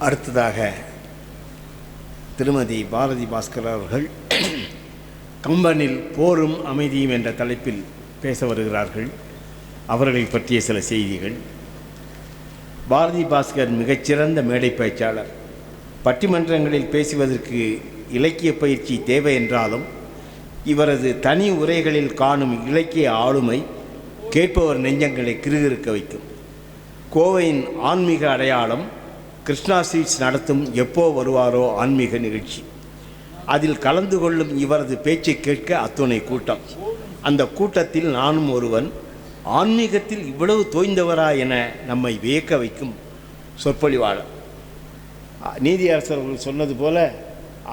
அடுத்ததாக திருமதி பாரதி பாஸ்கர் அவர்கள் கம்பனில் போரும் அமைதியும் என்ற தலைப்பில் பேச வருகிறார்கள். அவர்களை பற்றிய சில செய்திகள். பாரதி பாஸ்கர் மிகச்சிறந்த மேடை பேச்சாளர். பட்டிமன்றங்களில் பேசுவதற்கு இலக்கிய பயிற்சி தேவை என்றாலும் இவரது தனி உரைகளில் காணும் இலக்கிய ஆளுமை கேட்பவர் நெஞ்சங்களை கிறுகிறுக்க வைக்கும். கோவையின் ஆன்மீக அடையாளம் கிருஷ்ணா ஸ்வீட்ஸ் நடத்தும் எப்போ வருவாரோ ஆன்மீக நிகழ்ச்சி. அதில் கலந்து கொள்ளும் இவரது பேச்சை கேட்க அத்துணை கூட்டம். அந்த கூட்டத்தில் நானும் ஒருவன். ஆன்மீகத்தில் இவ்வளவு தோய்ந்தவரா என நம்மை வியக்க வைக்கும் சொற்பொழிவாளர். நீதியரசர்கள் சொன்னது போல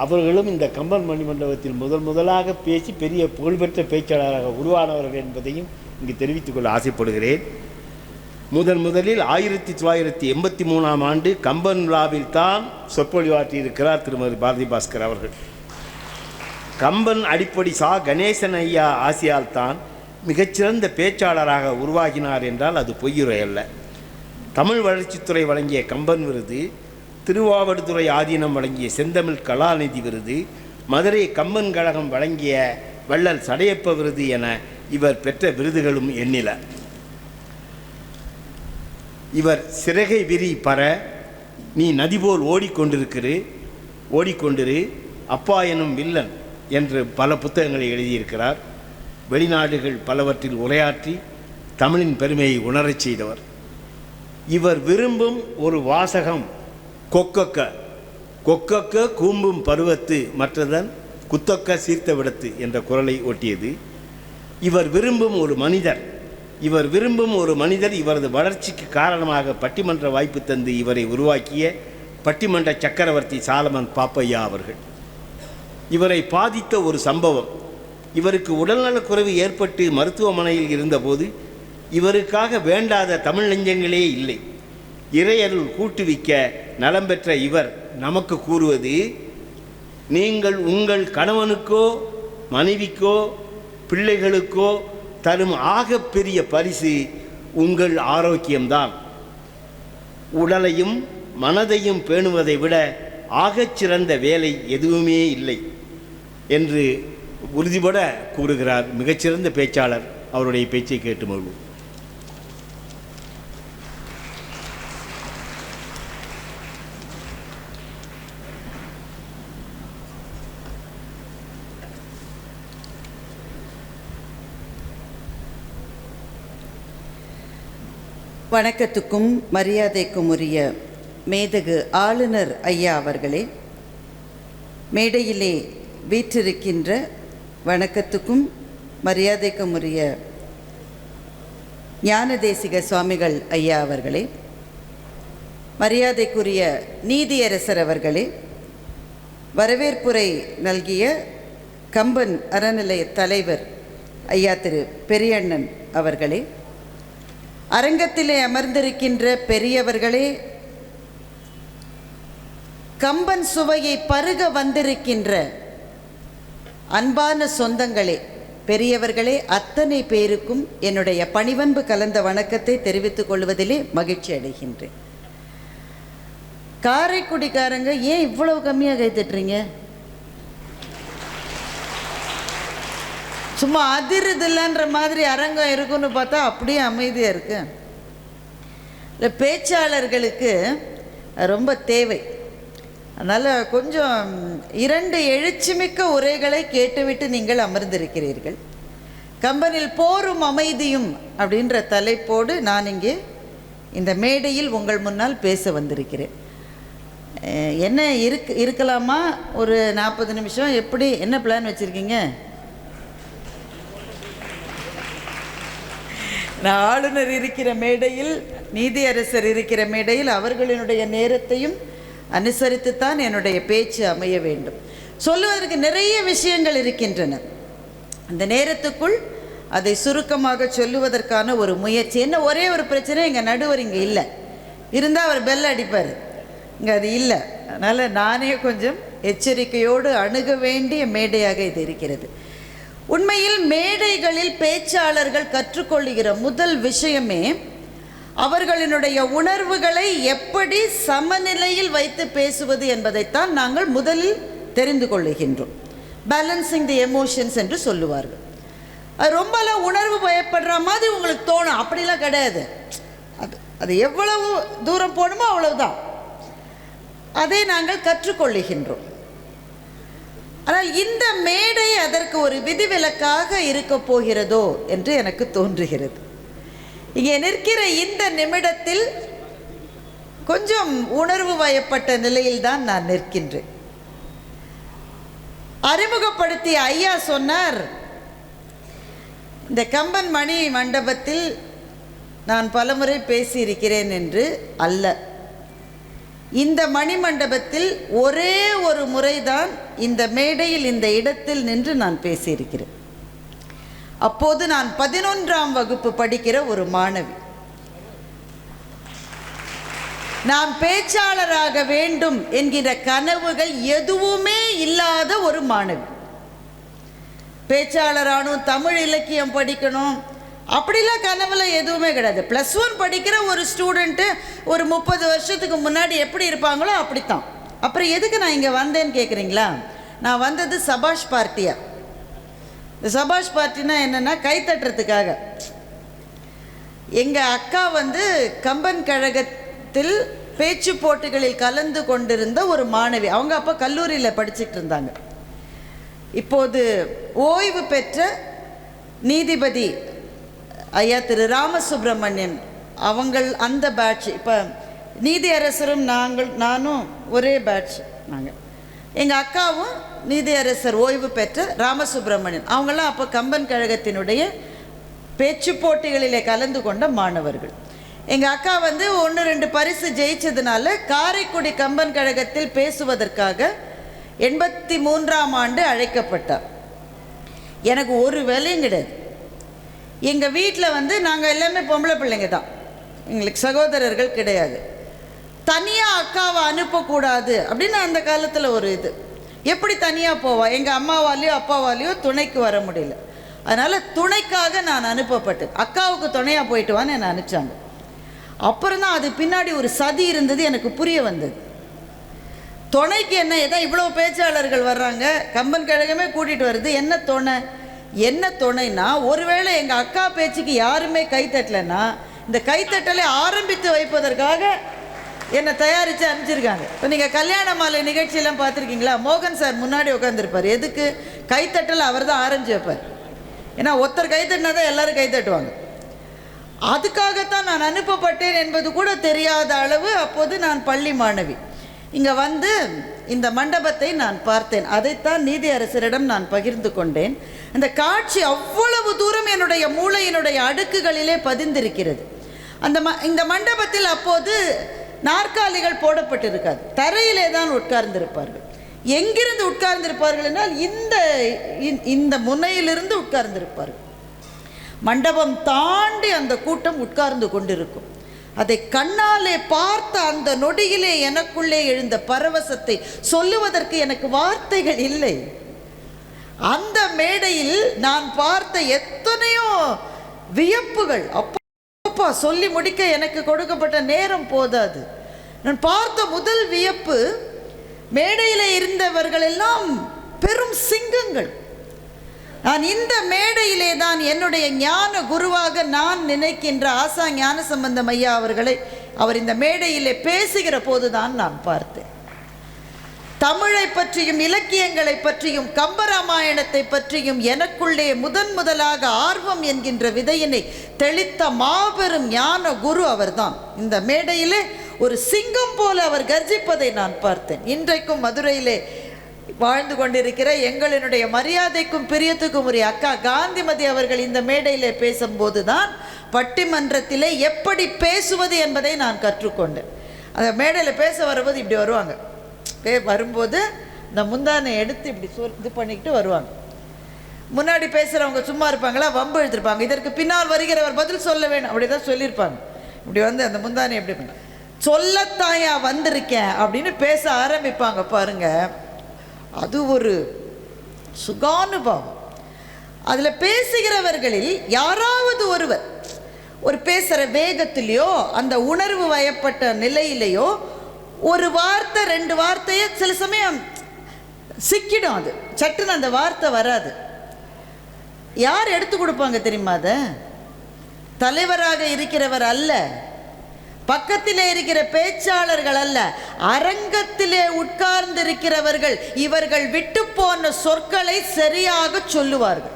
அவர்களும் இந்த கம்பன் மணிமண்டபத்தில் முதலாக பேசி பெரிய புகழ்பெற்ற பேச்சாளராக உருவானவர்கள் என்பதையும் இங்கு தெரிவித்துக் கொள்ள ஆசைப்படுகிறேன். முதலில் 1983ஆம் ஆண்டு கம்பன் விழாவில் தான் சொற்பொழிவாற்றியிருக்கிறார் திருமதி பாரதி பாஸ்கர் அவர்கள். கம்பன் அடிப்படை சா கணேசன் ஐயா ஆசியால் தான் மிகச்சிறந்த பேச்சாளராக உருவாகினார் என்றால் அது பொய்யுரை அல்ல. தமிழ் வளர்ச்சித்துறை வழங்கிய கம்பன் விருது, திருவாவடுதுறை ஆதீனம் வழங்கிய செந்தமிழ் கலாநிதி விருது, மதுரை கம்பன் கழகம் வழங்கிய வள்ளல் சடையப்ப விருது என இவர் பெற்ற விருதுகளும் எண்ணில. இவர் சிறகை விரி பற, நீ நதி போல் ஓடிக்கொண்டிரு, அப்பா எனும் வில்லன் என்று பல புத்தகங்களை எழுதியிருக்கிறார். வெளிநாடுகள் பலவற்றில் உரையாற்றி தமிழின் பெருமையை உணரச் செய்தவர். இவர் விரும்பும் ஒரு வாசகம் கொக்கக்க கூம்பும் பருவத்து மற்றதன் குத்தொக்க சீர்த்த விடத்து என்ற குரலை ஒட்டியது. இவர் விரும்பும் ஒரு மனிதர் இவரது வளர்ச்சிக்கு காரணமாக பட்டிமன்ற வாய்ப்பு தந்து இவரை உருவாக்கிய பட்டிமன்ற சக்கரவர்த்தி சாலமன் பாப்பையா அவர்கள். இவரை பாதித்த ஒரு சம்பவம். இவருக்கு உடல்நலக்குறைவு ஏற்பட்டு மருத்துவமனையில் இருந்தபோது இவருக்காக வேண்டாத தமிழ் நெஞ்சங்களே இல்லை. இறையருள் கூட்டுவிக்க நலம் பெற்ற இவர் நமக்கு கூறுவது, நீங்கள் உங்கள் கணவனுக்கோ மனைவிக்கோ பிள்ளைகளுக்கோ தரும் ஆகப்பெரிய பரிசு உங்கள் ஆரோக்கியம்தான். உடலையும் மனதையும் பேணுவதை விட ஆகச்சிறந்த வேலை எதுவுமே இல்லை என்று உறுதிபட கூறுகிறார் மிகச்சிறந்த பேச்சாளர். அவருடைய பேச்சை கேட்டு மகிழ்வோம். வணக்கத்துக்கும் மரியாதைக்கும் உரிய மேதகு ஆளுநர் ஐயா அவர்களே, மேடையிலே வீற்றிருக்கின்ற வணக்கத்துக்கும் மரியாதைக்கும் உரிய ஞானதேசிக சுவாமிகள் ஐயா அவர்களே, மரியாதைக்குரிய நீதியரசர் அவர்களே, வரவேற்புரை நல்கிய கம்பன் அறநிலைய தலைவர் ஐயா திரு பெரியண்ணன் அவர்களே, அரங்கத்திலே அமர்ந்திருக்கின்ற பெரியவர்களே, கம்பன் சுவையை பருக வந்திருக்கின்ற அன்பான சொந்தங்களே, பெரியவர்களே, அத்தனை பேருக்கும் என்னுடைய பணிவன்பு கலந்த வணக்கத்தை தெரிவித்துக் கொள்வதிலே மகிழ்ச்சி அடைகின்றேன். காரைக்குடிக்காரங்க ஏன் இவ்வளவு கம்மியாக கைத்தட்டுறீங்க? சும்மா அதிருதில்லன்ற மாதிரி அரங்கம் இருக்குன்னு பார்த்தா அப்படியே அமைதியாக இருக்கு. இல்லை, பேச்சாளர்களுக்கு ரொம்ப தேவை. அதனால் கொஞ்சம் 2 எழுச்சிமிக்க உரைகளை கேட்டுவிட்டு நீங்கள் அமர்ந்திருக்கிறீர்கள். கம்பனில் போரும் அமைதியும் அப்படின்ற தலைப்போடு நான் இங்கே இந்த மேடையில் உங்கள் முன்னால் பேச வந்திருக்கிறேன். என்ன இருக்கலாமா? ஒரு 40 நிமிஷம் எப்படி, என்ன பிளான் வச்சுருக்கீங்க? நான் ஆளுநர் இருக்கிற மேடையில், நீதியரசர் இருக்கிற மேடையில் அவர்களினுடைய நேரத்தையும் அனுசரித்துத்தான் என்னுடைய பேச்சு அமைய வேண்டும். சொல்லுவதற்கு நிறைய விஷயங்கள் இருக்கின்றன. அந்த நேரத்துக்குள் அதை சுருக்கமாக சொல்லுவதற்கான ஒரு முயற்சி. என்ன, ஒரே ஒரு பிரச்சனை, எங்கள் நடுவர் இங்கே இல்லை. இருந்தால் அவர் பெல் அடிப்பார், இங்கே அது இல்லை. அதனால் நானே கொஞ்சம் எச்சரிக்கையோடு அணுக வேண்டிய மேடையாக இது இருக்கிறது. உண்மையில் மேடைகளில் பேச்சாளர்கள் கற்றுக்கொள்ளுகிற முதல் விஷயமே அவர்களினுடைய உணர்வுகளை எப்படி சமநிலையில் வைத்து பேசுவது என்பதைத்தான் நாங்கள் முதலில் தெரிந்து கொள்ளுகின்றோம். பேலன்சிங் தி எமோஷன்ஸ் என்று சொல்லுவார்கள். அது ரொம்பலாம் உணர்வு பயப்படுற மாதிரி உங்களுக்கு தோணும், அப்படிலாம் கிடையாது. அது எவ்வளவு தூரம் போகணுமோ அவ்வளவுதான். அதை நாங்கள் கற்றுக்கொள்ளுகின்றோம். ஆனால் இந்த மேடை அதற்கு ஒரு விதிவிலக்காக இருக்க போகிறதோ என்று எனக்கு தோன்றுகிறது. இங்கே நிற்கிற இந்த நிமிடத்தில் கொஞ்சம் உணர்வு வயப்பட்ட நிலையில்தான் நான் நிற்கின்றேன். அறிமுகப்படுத்திய ஐயா சொன்னார், இந்த கம்பன் மணி மண்டபத்தில் நான் பலமுறை பேசியிருக்கிறேன் என்று அல்ல. இந்த மணிமண்டபத்தில் ஒரே ஒரு முறைதான் இந்த மேடையில் இந்த இடத்தில் நின்று நான் பேசியிருக்கிறேன். அப்போது நான் 11ஆம் வகுப்பு படிக்கிற ஒரு மாணவி. நான் பேச்சாளராக வேண்டும் என்கிற கனவுகள் எதுவுமே இல்லாத ஒரு மாணவி. பேச்சாளரானும் தமிழ் இலக்கியம் படிக்கணும் அப்படிலாம் கனவுல எதுவுமே கிடையாது. +1 படிக்கிற ஒரு ஸ்டூடெண்ட்டு ஒரு 30 வருஷத்துக்கு முன்னாடி எப்படி இருப்பாங்களோ அப்படித்தான். அப்புறம் எதுக்கு நான் இங்கே வந்தேன்னு கேட்குறீங்களா? நான் வந்தது சபாஷ் பார்ட்டியா. இந்த சபாஷ் பார்ட்டினா என்னென்னா கைத்தட்டுறதுக்காக. எங்கள் அக்கா கம்பன் கழகத்தில் பேச்சு போட்டிகளில் கலந்து கொண்டிருந்த ஒரு மாணவி. அவங்க அப்போ கல்லூரியில் படிச்சுட்டு இருந்தாங்க. இப்போது ஓய்வு பெற்ற நீதிபதி ஐயா திரு ராமசுப்ரமணியன் அவங்கள் அந்த பேட்ச். இப்போ நீதியரசரும் நானும் ஒரே பேட்ச். எங்கள் அக்காவும் நீதியரசர் ஓய்வு பெற்ற ராமசுப்ரமணியன் அவங்களாம் அப்போ கம்பன் கழகத்தினுடைய பேச்சு போட்டிகளிலே கலந்து கொண்ட மாணவர்கள். எங்கள் அக்கா 1-2 பரிசு ஜெயிச்சதுனால காரைக்குடி கம்பன் கழகத்தில் பேசுவதற்காக 83ஆம் ஆண்டு அழைக்கப்பட்டார். எனக்கு ஒரு வேலையும் கிடையாது. எங்கள் வீட்டில் நாங்கள் எல்லாமே பொம்பளை பிள்ளைங்க தான், எங்களுக்கு சகோதரர்கள் கிடையாது. தனியாக அக்காவை அனுப்பக்கூடாது அப்படின்னு அந்த காலத்தில் ஒரு இது. எப்படி தனியாக போவா? எங்கள் அம்மாவாலேயோ அப்பாவாலேயோ துணைக்கு வர முடியல. அதனால் துணைக்காக நான் அனுப்பப்பட்டேன். அக்காவுக்கு துணையாக போயிட்டு வான்னு என்னை அனுப்பிச்சாங்க. அப்புறம் தான் அது பின்னாடி ஒரு சதி இருந்தது எனக்கு புரிய வந்தது. துணைக்கு என்ன ஏதோ இவ்வளோ பேச்சாளர்கள் வர்றாங்க, கம்பன் கழகமே கூட்டிகிட்டு வருது, என்ன துணைனா ஒருவேளை எங்கள் அக்கா பேச்சுக்கு யாருமே கைத்தட்டலைன்னா இந்த கைத்தட்டலை ஆரம்பித்து வைப்பதற்காக என்னை தயாரித்து அனுப்பிச்சிருக்காங்க. இப்போ நீங்கள் கல்யாண மாலை நிகழ்ச்சியெல்லாம் பார்த்துருக்கீங்களா? மோகன் சார் முன்னாடி உட்காந்துருப்பார். எதுக்கு? கைத்தட்டல் அவர் தான் ஆரம்பிச்சு வைப்பார். ஏன்னா ஒருத்தர் கைத்தட்டினா தான் எல்லோரும் கைத்தட்டுவாங்க. அதுக்காகத்தான் நான் அனுப்பப்பட்டேன் என்பது கூட தெரியாத அளவு அப்போது நான் பள்ளி மாணவி. இங்கே இந்த மண்டபத்தை நான் பார்த்தேன். அதைத்தான் நீதியரசரிடம் நான் பகிர்ந்து கொண்டேன். அந்த காட்சி அவ்வளவு தூரம் என்னுடைய மூளையினுடைய அடுக்குகளிலே பதிந்திருக்கிறது. இந்த மண்டபத்தில் அப்போது நாற்காலிகள் போடப்பட்டிருக்காது, தரையிலே தான் உட்கார்ந்திருப்பார்கள். எங்கிருந்து உட்கார்ந்திருப்பார்கள் என்றால் இந்த முனையிலிருந்து உட்கார்ந்திருப்பார்கள். மண்டபம் தாண்டி அந்த கூட்டம் உட்கார்ந்து கொண்டிருக்கும். அதை கண்ணாலே பார்த்த அந்த நொடியிலே எனக்குள்ளே எழுந்த பரவசத்தை சொல்லுவதற்கு எனக்கு வார்த்தைகள் இல்லை. அந்த மேடையில் நான் பார்த்த எத்தனையோ வியப்புகள், அப்பா சொல்லி முடிக்க எனக்கு கொடுக்கப்பட்ட நேரம் போதாது. நான் பார்த்த முதல் வியப்பு, மேடையில் இருந்தவர்கள் எல்லாம் பெரும் சிங்கங்கள். நான் இந்த மேடையிலே தான் என்னுடைய ஞான குருவாக நான் நினைக்கின்ற ஆசா ஞானசம்பந்தம் ஐயா அவர்களை அவர் இந்த மேடையிலே பேசுகிற போதுதான் நான் பார்த்தேன். தமிழை பற்றியும் இலக்கியங்களை பற்றியும் கம்பராமாயணத்தை பற்றியும் எனக்குள்ளே முதலாக ஆர்வம் என்கின்ற விதையினை தெளித்த மாபெரும் ஞான குரு அவர்தான். இந்த மேடையிலே ஒரு சிங்கம் போல அவர் கர்ஜிப்பதை நான் பார்த்தேன். இன்றைக்கும் மதுரையிலே வாழ்ந்து கொண்டிருக்கிற எங்களினுடைய மரியாதைக்கும் பிரியத்துக்கும் உரிய அக்கா காந்திமதி அவர்கள் இந்த மேடையிலே பேசும்போது தான் பட்டிமன்றத்திலே எப்படி பேசுவது என்பதை நான் கற்றுக்கொண்டேன். அந்த மேடையில் பேச வரும்போது இப்படி வருவாங்க. வரும்போது இந்த முந்தானை எடுத்து இப்படி இது பண்ணிக்கிட்டு வருவாங்க. முன்னாடி பேசுகிறவங்க சும்மா இருப்பாங்களா, வம்பு எழுதிருப்பாங்க. இதற்கு பின்னால் வருகிறவர் பதில் சொல்ல வேணும் அப்படி தான் சொல்லியிருப்பாங்க. இப்படி அந்த முந்தானை எப்படி பண்ண சொல்லத்தாயா வந்திருக்கேன் அப்படின்னு பேச ஆரம்பிப்பாங்க பாருங்க. அது ஒரு சுகானுபவம். அதில் பேசுகிறவர்களில் யாராவது ஒருவர் ஒரு பேசுகிற வேகத்திலையோ அந்த உணர்வு வயப்பட்ட நிலையிலையோ ஒரு வார்த்தை 2 வார்த்தையை சில சமயம் சிக்கிடும். அது சட்டுன்னு அந்த வார்த்தை வராது. யார் எடுத்து கொடுப்பாங்க தெரியுமா? அதை தலைவராக இருக்கிறவர் அல்ல, பக்கத்திலே இருக்கிற பேச்சாளர்கள் அல்ல, அரங்கத்திலே உட்கார்ந்து இருக்கிறவர்கள் இவர்கள் விட்டு போன சொற்களை சரியாக சொல்லுவார்கள்.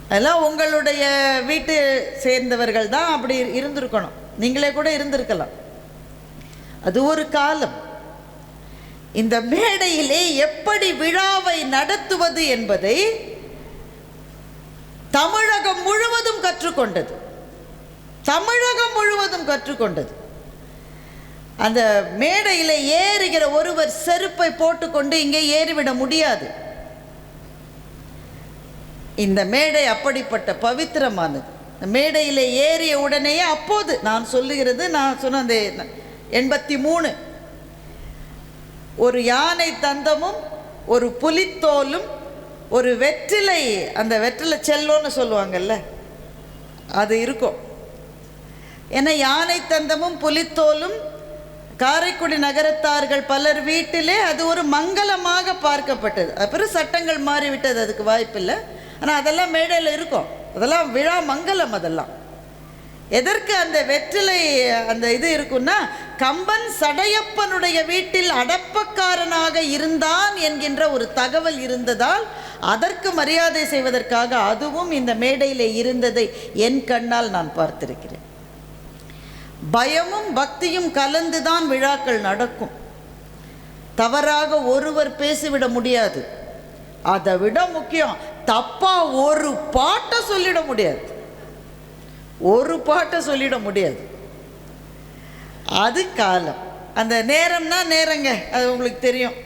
அதெல்லாம் உங்களுடைய வீட்டு சேர்ந்தவர்கள் தான் அப்படி இருந்திருக்கணும். நீங்களே கூட இருந்திருக்கலாம். அது ஒரு காலம். இந்த மேடையிலே எப்படி விழாவை நடத்துவது என்பதை தமிழகம் முழுவதும் கற்றுக்கொண்டது. தமிழகம் முழுவதும் கற்றுக்கொண்டது. அந்த மேடையில் ஏறுகிற ஒருவர் செருப்பை போட்டுக்கொண்டு இங்கே ஏறிவிட முடியாது. இந்த மேடை அப்படிப்பட்ட பவித்திரமானது. மேடையில் ஏறிய உடனேயே அப்போது நான் சொல்லுகிறது, நான் சொன்ன அந்த 83 ஒரு யானை தந்தமும் ஒரு புலித்தோலும் ஒரு வெற்றிலை, அந்த வெற்றிலை செல்லோன்னு சொல்லுவாங்கல்ல, அது இருக்கும். ஏன்னா யானை தந்தமும் புலித்தோலும் காரைக்குடி நகரத்தார்கள் பலர் வீட்டிலே அது ஒரு மங்களமாக பார்க்கப்பட்டது. அப்புறம் சட்டங்கள் மாறிவிட்டது, அதுக்கு வாய்ப்பில்லை. ஆனால் அதெல்லாம் மேடையில் இருக்கும். அதெல்லாம் விழா மங்களம். அதெல்லாம் எதற்கு அந்த வெற்றிலை அந்த இது இருக்குன்னா, கம்பன் சடையப்பனுடைய வீட்டில் அடப்பக்காரனாக இருந்தான் என்கின்ற ஒரு தகவல் இருந்ததால் அதற்கு மரியாதை செய்வதற்காக அதுவும் இந்த மேடையில் இருந்ததை என் கண்ணால் நான் பார்த்திருக்கிறேன். பயமும் பக்தியும் கலந்துதான் விழாக்கள் நடக்கும். தவறாக ஒருவர் பேசிவிட முடியாது. அதை விட முக்கியம், தப்பா ஒரு பாட்டை சொல்லிட முடியாது. ஒரு பாட்டை சொல்லிட முடியாது. அது காலம். அந்த நேரம்னா நேரங்க, அது உங்களுக்கு தெரியும்.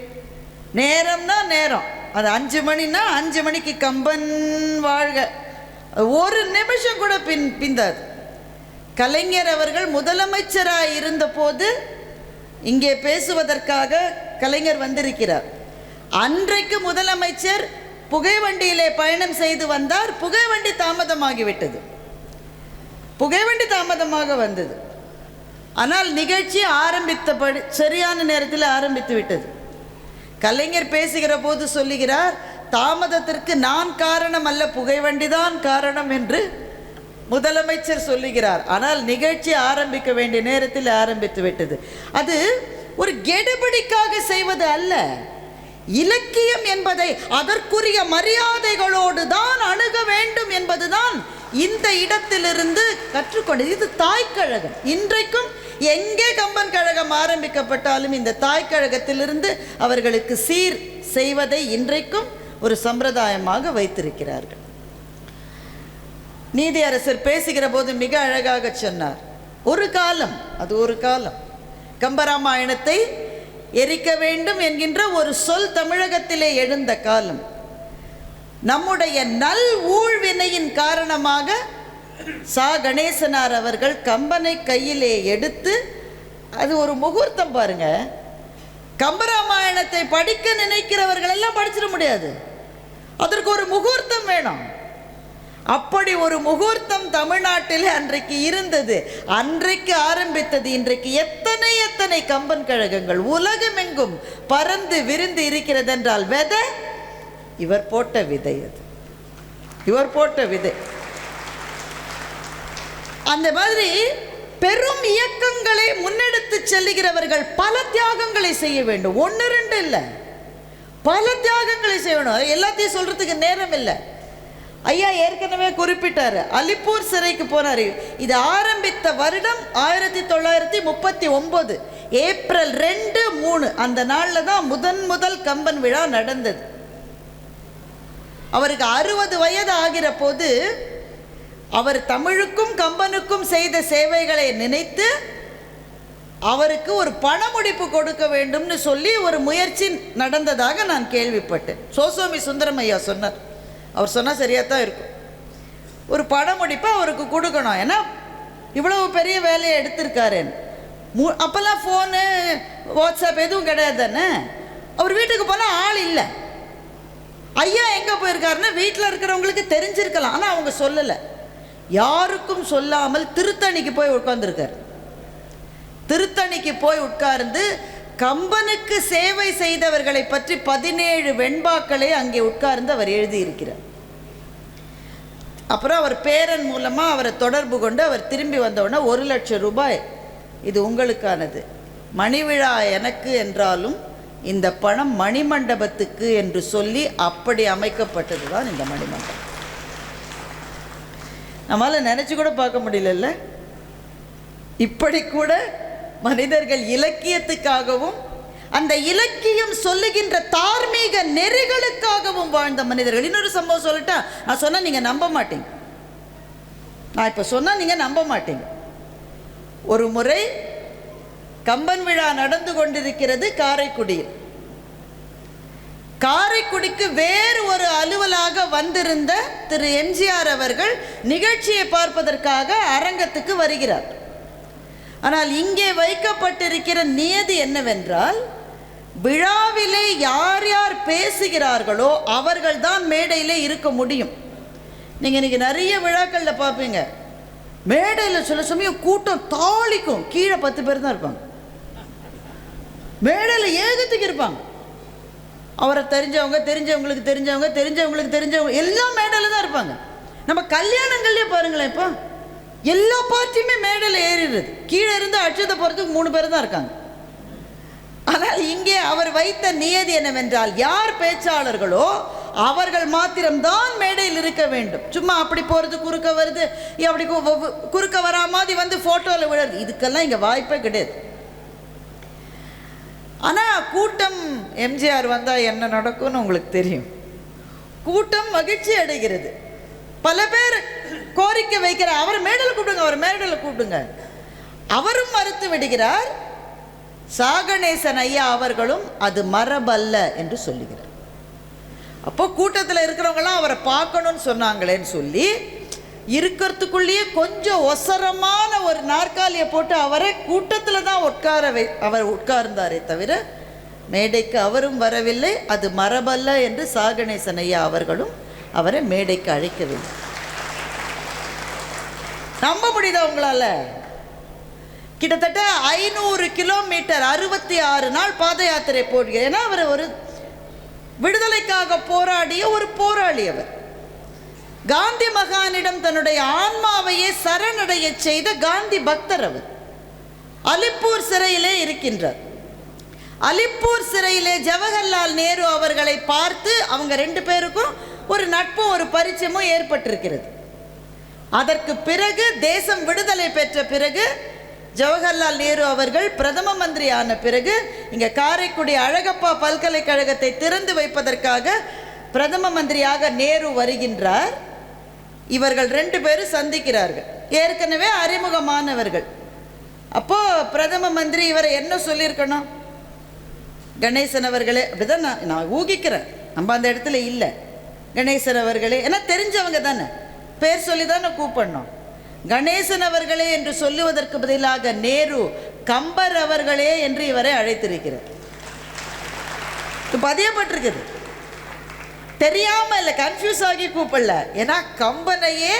நேரம்னா நேரம். அது 5 மணினா 5 மணிக்கு கம்பன் வாழ்க. ஒரு நிமிஷம் கூட பிந்தாது. கலைஞர் அவர்கள் முதலமைச்சராக இருந்தபோது இங்கே பேசுவதற்காக கலைஞர் வந்திருக்கிறார். அன்றைக்கு முதலமைச்சர் புகைவண்டியிலே பயணம் செய்து வந்தார். புகைவண்டி தாமதமாகிவிட்டது. புகைவண்டி தாமதமாக வந்தது. ஆனால் நிகழ்ச்சி ஆரம்பித்தபடி சரியான நேரத்தில் ஆரம்பித்து விட்டது. கலைஞர் பேசுகிற போது சொல்லுகிறார், தாமதத்திற்கு நான் காரணம் அல்ல, புகைவண்டி தான் காரணம் என்று முதலமைச்சர் சொல்லுகிறார். ஆனால் நிகழ்ச்சி ஆரம்பிக்க வேண்டிய நேரத்தில் ஆரம்பித்து விட்டது. அது ஒரு கெடுபிடிக்காக செய்வது அல்ல. இலக்கியம் என்பதை அதற்குரிய மரியாதைகளோடு தான் அணுக வேண்டும் என்பதுதான் இந்த இடத்திலிருந்து கற்றுக்கொண்டது. இது தாய்க்கழகம். இன்றைக்கும் எங்கே கம்பன் கழகம் ஆரம்பிக்கப்பட்டாலும் இந்த தாய்க்கழகத்திலிருந்து அவர்களுக்கு சீர் செய்வதை இன்றைக்கும் ஒரு சம்பிரதாயமாக வைத்திருக்கிறார்கள். நீதியரசர் பேசுகிற போது மிக அழகாக சொன்னார், ஒரு காலம், அது ஒரு காலம், கம்பராமாயணத்தை எரிக்க வேண்டும் என்கின்ற ஒரு சொல் தமிழகத்திலே எழுந்த காலம். நம்முடைய நல் ஊழ்வினையின் காரணமாக சா கணேசனார் அவர்கள் கம்பனை கையிலே எடுத்து, அது ஒரு முகூர்த்தம் பாருங்க. கம்பராமாயணத்தை படிக்க நினைக்கிறவர்கள் எல்லாம் படிச்சிட முடியாது. அதற்கு ஒரு முகூர்த்தம் வேணும். அப்படி ஒரு முகூர்த்தம் தமிழ்நாட்டில் அன்றைக்கு இருந்தது. அன்றைக்கு ஆரம்பித்தது. இன்றைக்கு எத்தனை எத்தனை கம்பன் கழகங்கள் உலகமெங்கும் பறந்து விரிந்து இருக்கிறது என்றால் விதை இவர் போட்ட விதை. அது இவர் போட்ட விதை. அந்த மாதிரி பெரும் இயக்கங்களை முன்னெடுத்து செல்லுகிறவர்கள் பல தியாகங்களை செய்ய வேண்டும். 1 2 இல்லை, பல தியாகங்களை செய்யணும். எல்லாத்தையும் சொல்றதுக்கு நேரம் இல்லை. ஐயா ஏற்கனவே குறிப்பிட்டாரு, அலிப்பூர் சிறைக்கு போனார். இது ஆரம்பித்த வருடம் 1939 ஏப்ரல் 2, 3 அந்த நாளில் தான் முதல் கம்பன் விழா நடந்தது. அவருக்கு 60 வயது ஆகிற போது அவர் தமிழுக்கும் கம்பனுக்கும் செய்த சேவைகளை நினைத்து அவருக்கு ஒரு பணமுடிப்பு கொடுக்க வேண்டும்னு சொல்லி ஒரு முயற்சி நடந்ததாக நான் கேள்விப்பட்டேன். சோசோமி சுந்தரம் ஐயா சொன்னார். அவர் சொன்னால் சரியாக தான் இருக்கும். ஒரு பணமுடிப்பை அவருக்கு கொடுக்கணும், ஏன்னா இவ்வளவு பெரிய வேலையை எடுத்திருக்காருன்னு. அப்போல்லாம் ஃபோனு வாட்ஸ்அப் எதுவும் கிடையாது தானே. அவர் வீட்டுக்கு போனால் ஆள் இல்லை. ஐயா எங்கே போயிருக்காருன்னா வீட்டில் இருக்கிறவங்களுக்கு தெரிஞ்சிருக்கலாம், ஆனால் அவங்க சொல்லலை. யாருக்கும் சொல்லாமல் திருத்தணிக்கு போய் உட்கார்ந்துருக்கார். திருத்தணிக்கு போய் உட்கார்ந்து கம்பனுக்கு சேவை செய்தவர்களை பற்றி 17 வெண்பாக்களை அங்கே உட்கார்ந்து அவர் எழுதியிருக்கிறார். அப்புறம் அவர் பேரன் மூலமாக அவரை தொடர்பு கொண்டு அவர் திரும்பி வந்தவுடனே 1,00,000 ரூபாய் இது உங்களுக்கானது, மணிவிழா எனக்கு என்றாலும் இந்த பணம் மணிமண்டபத்துக்கு என்று சொல்லி அப்படி அமைக்கப்பட்டது தான் இந்த மணிமண்டபம். நம்மளால் நினச்சி கூட பார்க்க முடியல. இப்படி கூட மனிதர்கள் இலக்கியத்துக்காகவும் அந்த இலக்கியம் சொல்லுகின்ற தார்மீக நெறிகளுக்காகவும் வாழ்ந்த மனிதர்கள். இன்னொரு சம்பவம் சொல்லட்டா, நான் சொன்னால் நீங்கள் நம்ப மாட்டீங்க. நான் இப்போ சொன்னால் நீங்கள் நம்ப மாட்டீங்க. ஒரு முறை கம்பன் விழா நடந்து கொண்டிருக்கிறது காரைக்குடியில். காரைக்குடிக்கு வேறு ஒரு அலுவலாக வந்திருந்த திரு எம்ஜிஆர் அவர்கள் நிகழ்ச்சியை பார்ப்பதற்காக அரங்கத்துக்கு வருகிறார். ஆனால் இங்கே வைக்கப்பட்டிருக்கிற நியதி என்னவென்றால், விழாவிலே யார் யார் பேசுகிறார்களோ அவர்கள் தான் மேடையிலே இருக்க முடியும். நீங்கள் இன்றைக்கி நிறைய விழாக்களில் பார்ப்பீங்க, மேடையில் சில சமயம் கூட்டம் தாளிக்கும், கீழே 10 பேர் தான் இருப்பாங்க, மேடையில் ஏகத்துக்கு இருப்பாங்க. அவரை தெரிஞ்சவங்க, தெரிஞ்சவங்களுக்கு தெரிஞ்சவங்க, தெரிஞ்சவங்களுக்கு தெரிஞ்சவங்க எல்லாம் மேடையில் தான் இருப்பாங்க. நம்ம கல்யாணங்கள்லேயே பாருங்களேன், இப்போ எல்லா பார்ட்டியுமே மேடையில் ஏறிடுறது, கீழே இருந்து அட்சத்தை போகிறதுக்கு 3 பேர் தான் இருக்காங்க. ஆனால் இங்கே அவர் வைத்த நியதி என்னவென்றால், யார் பேச்சாளர்களோ அவர்கள் மாத்திரம்தான் மேடையில் இருக்க வேண்டும். சும்மா அப்படி போகிறது, குறுக்க வருது, அப்படி குறுக்க வரா மாதிரி வந்து ஃபோட்டோவில் விழுறது, இதுக்கெல்லாம் இங்கே வாய்ப்பே கிடையாது. ஆனால் கூட்டம் எம்ஜிஆர் வந்தால் என்ன நடக்கும்னு உங்களுக்கு தெரியும். கூட்டம் மகிழ்ச்சி அடைகிறது. பல பேர் கோரிக்கை வைக்கிறார், அவர் மேடையில் கூப்பிடுங்க, அவர் மேடையில் கூப்பிடுங்க. அவரும் மறுத்து விடுகிறார். சாகணேசன் ஐயா அவர்களும் அது மரபல்ல என்று சொல்லுகிறார். அப்போ கூட்டத்தில் இருக்கிறவங்களாம் அவரை பார்க்கணும்னு சொன்னாங்களேன்னு சொல்லி இருக்கிறதுக்குள்ளேயே கொஞ்சம் ஒசரமான ஒரு நாற்காலியை போட்டு அவரை கூட்டத்தில் தான் அவர் உட்கார்ந்தாரே தவிர மேடைக்கு அவரும் வரவில்லை. அது மரபல்ல என்று சாகணேசன் ஐயா அவர்களும் அவரை மேடைக்கு அழைக்கவில்லை. நம்ப முடியுதா உங்களால? கிட்டத்தட்ட 500 கிலோமீட்டர் 66 நாள் பாத யாத்திரை போடுகிறார். ஏன்னா அவர் ஒரு விடுதலைக்காக போராடிய ஒரு போராளி. அவர் காந்தி மகானிடம் தன்னுடைய ஆன்மாவையே சரணடைய செய்த காந்தி பக்தர். அவர் அலிப்பூர் சிறையிலே இருக்கின்றார். அலிப்பூர் சிறையிலே ஜவஹர்லால் நேரு அவர்களை பார்த்து அவங்க 2 பேருக்கும் ஒரு நட்பும் ஒரு பரிச்சயமும் ஏற்பட்டிருக்கிறது. அதற்கு பிறகு தேசம் விடுதலை பெற்ற பிறகு ஜவஹர்லால் நேரு அவர்கள் பிரதம மந்திரி ஆன பிறகு இங்கே காரைக்குடி அழகப்பா பல்கலைக்கழகத்தை திறந்து வைப்பதற்காக பிரதம மந்திரியாக நேரு வருகின்றார். இவர்கள் 2 பேரும் சந்திக்கிறார்கள். ஏற்கனவே அறிமுகமானவர்கள். அப்போது பிரதம மந்திரி இவரை என்ன சொல்லியிருக்கணும்? கணேசன் அவர்களே, அப்படிதான் நான் ஊகிக்கிறேன், நம்ம அந்த இடத்துல இல்லை. கணேசன் அவர்களே, ஏன்னா தெரிஞ்சவங்க தானே, பேர் சொல்லி தானே கூப்பிடணும். கணேசன் அவர்களே என்று சொல்லுவதற்கு பதிலாக நேரு கம்பர் அவர்களே என்று இவரை அழைத்திருக்கிறார். பதியப்பட்டிருக்குது, தெரியாம இல்லை, கன்ஃபியூஸ் ஆகி கூப்பிடல. ஏன்னா கம்பனையே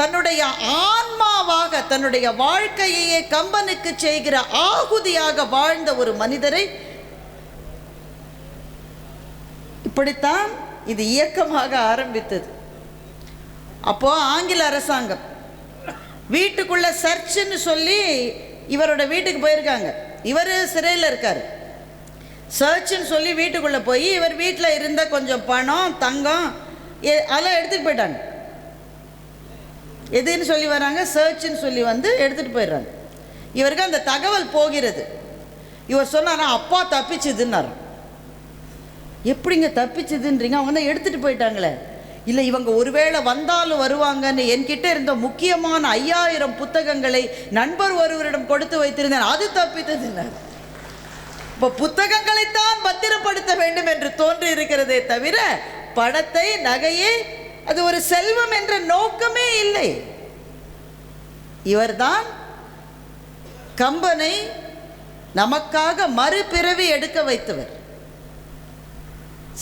தன்னுடைய ஆன்மாவாக, தன்னுடைய வாழ்க்கையையே கம்பனுக்கு செய்கிற ஆகுதியாக வாழ்ந்த ஒரு மனிதரை, இப்படித்தான் இது இயக்கமாக ஆரம்பித்தது. அப்போ ஆங்கில அரசாங்கம் வீட்டுக்குள்ள சர்ச்சுன்னு சொல்லி இவரோட வீட்டுக்கு போயிருக்காங்க. இவர் சிறையில் இருக்கார். சர்ச்சுன்னு சொல்லி வீட்டுக்குள்ளே போய் இவர் வீட்டில் இருந்த கொஞ்சம் பணம், தங்கம் அதெல்லாம் எடுத்துகிட்டு போயிட்டாங்க. எதுன்னு சொல்லி வராங்க, சர்ச்சுன்னு சொல்லி வந்து எடுத்துகிட்டு போயிடுறாங்க. இவருக்கு அந்த தகவல் போகிறது. இவர் சொன்னாரா, அப்பா தப்பிச்சுதுன்னாரு. எப்படிங்க தப்பிச்சுதுன்றீங்க? அவங்க தான் எடுத்துகிட்டு போயிட்டாங்களே. இல்லை, இவங்க ஒருவேளை வந்தாலும் வருவாங்கன்னு என்கிட்ட இருந்த முக்கியமான 5000 புத்தகங்களை நண்பர் ஒருவரிடம் கொடுத்து வைத்திருந்தேன், அது தப்பித்ததுன்னார். இப்போ புத்தகங்களைத்தான் பத்திரப்படுத்த வேண்டும் என்று தோன்றி இருக்கிறதே தவிர பணத்தை, நகையை, அது ஒரு செல்வம் என்ற நோக்கமே இல்லை. இவர்தான் கம்பனை நமக்காக மறுபிறவி எடுக்க வைத்தவர்.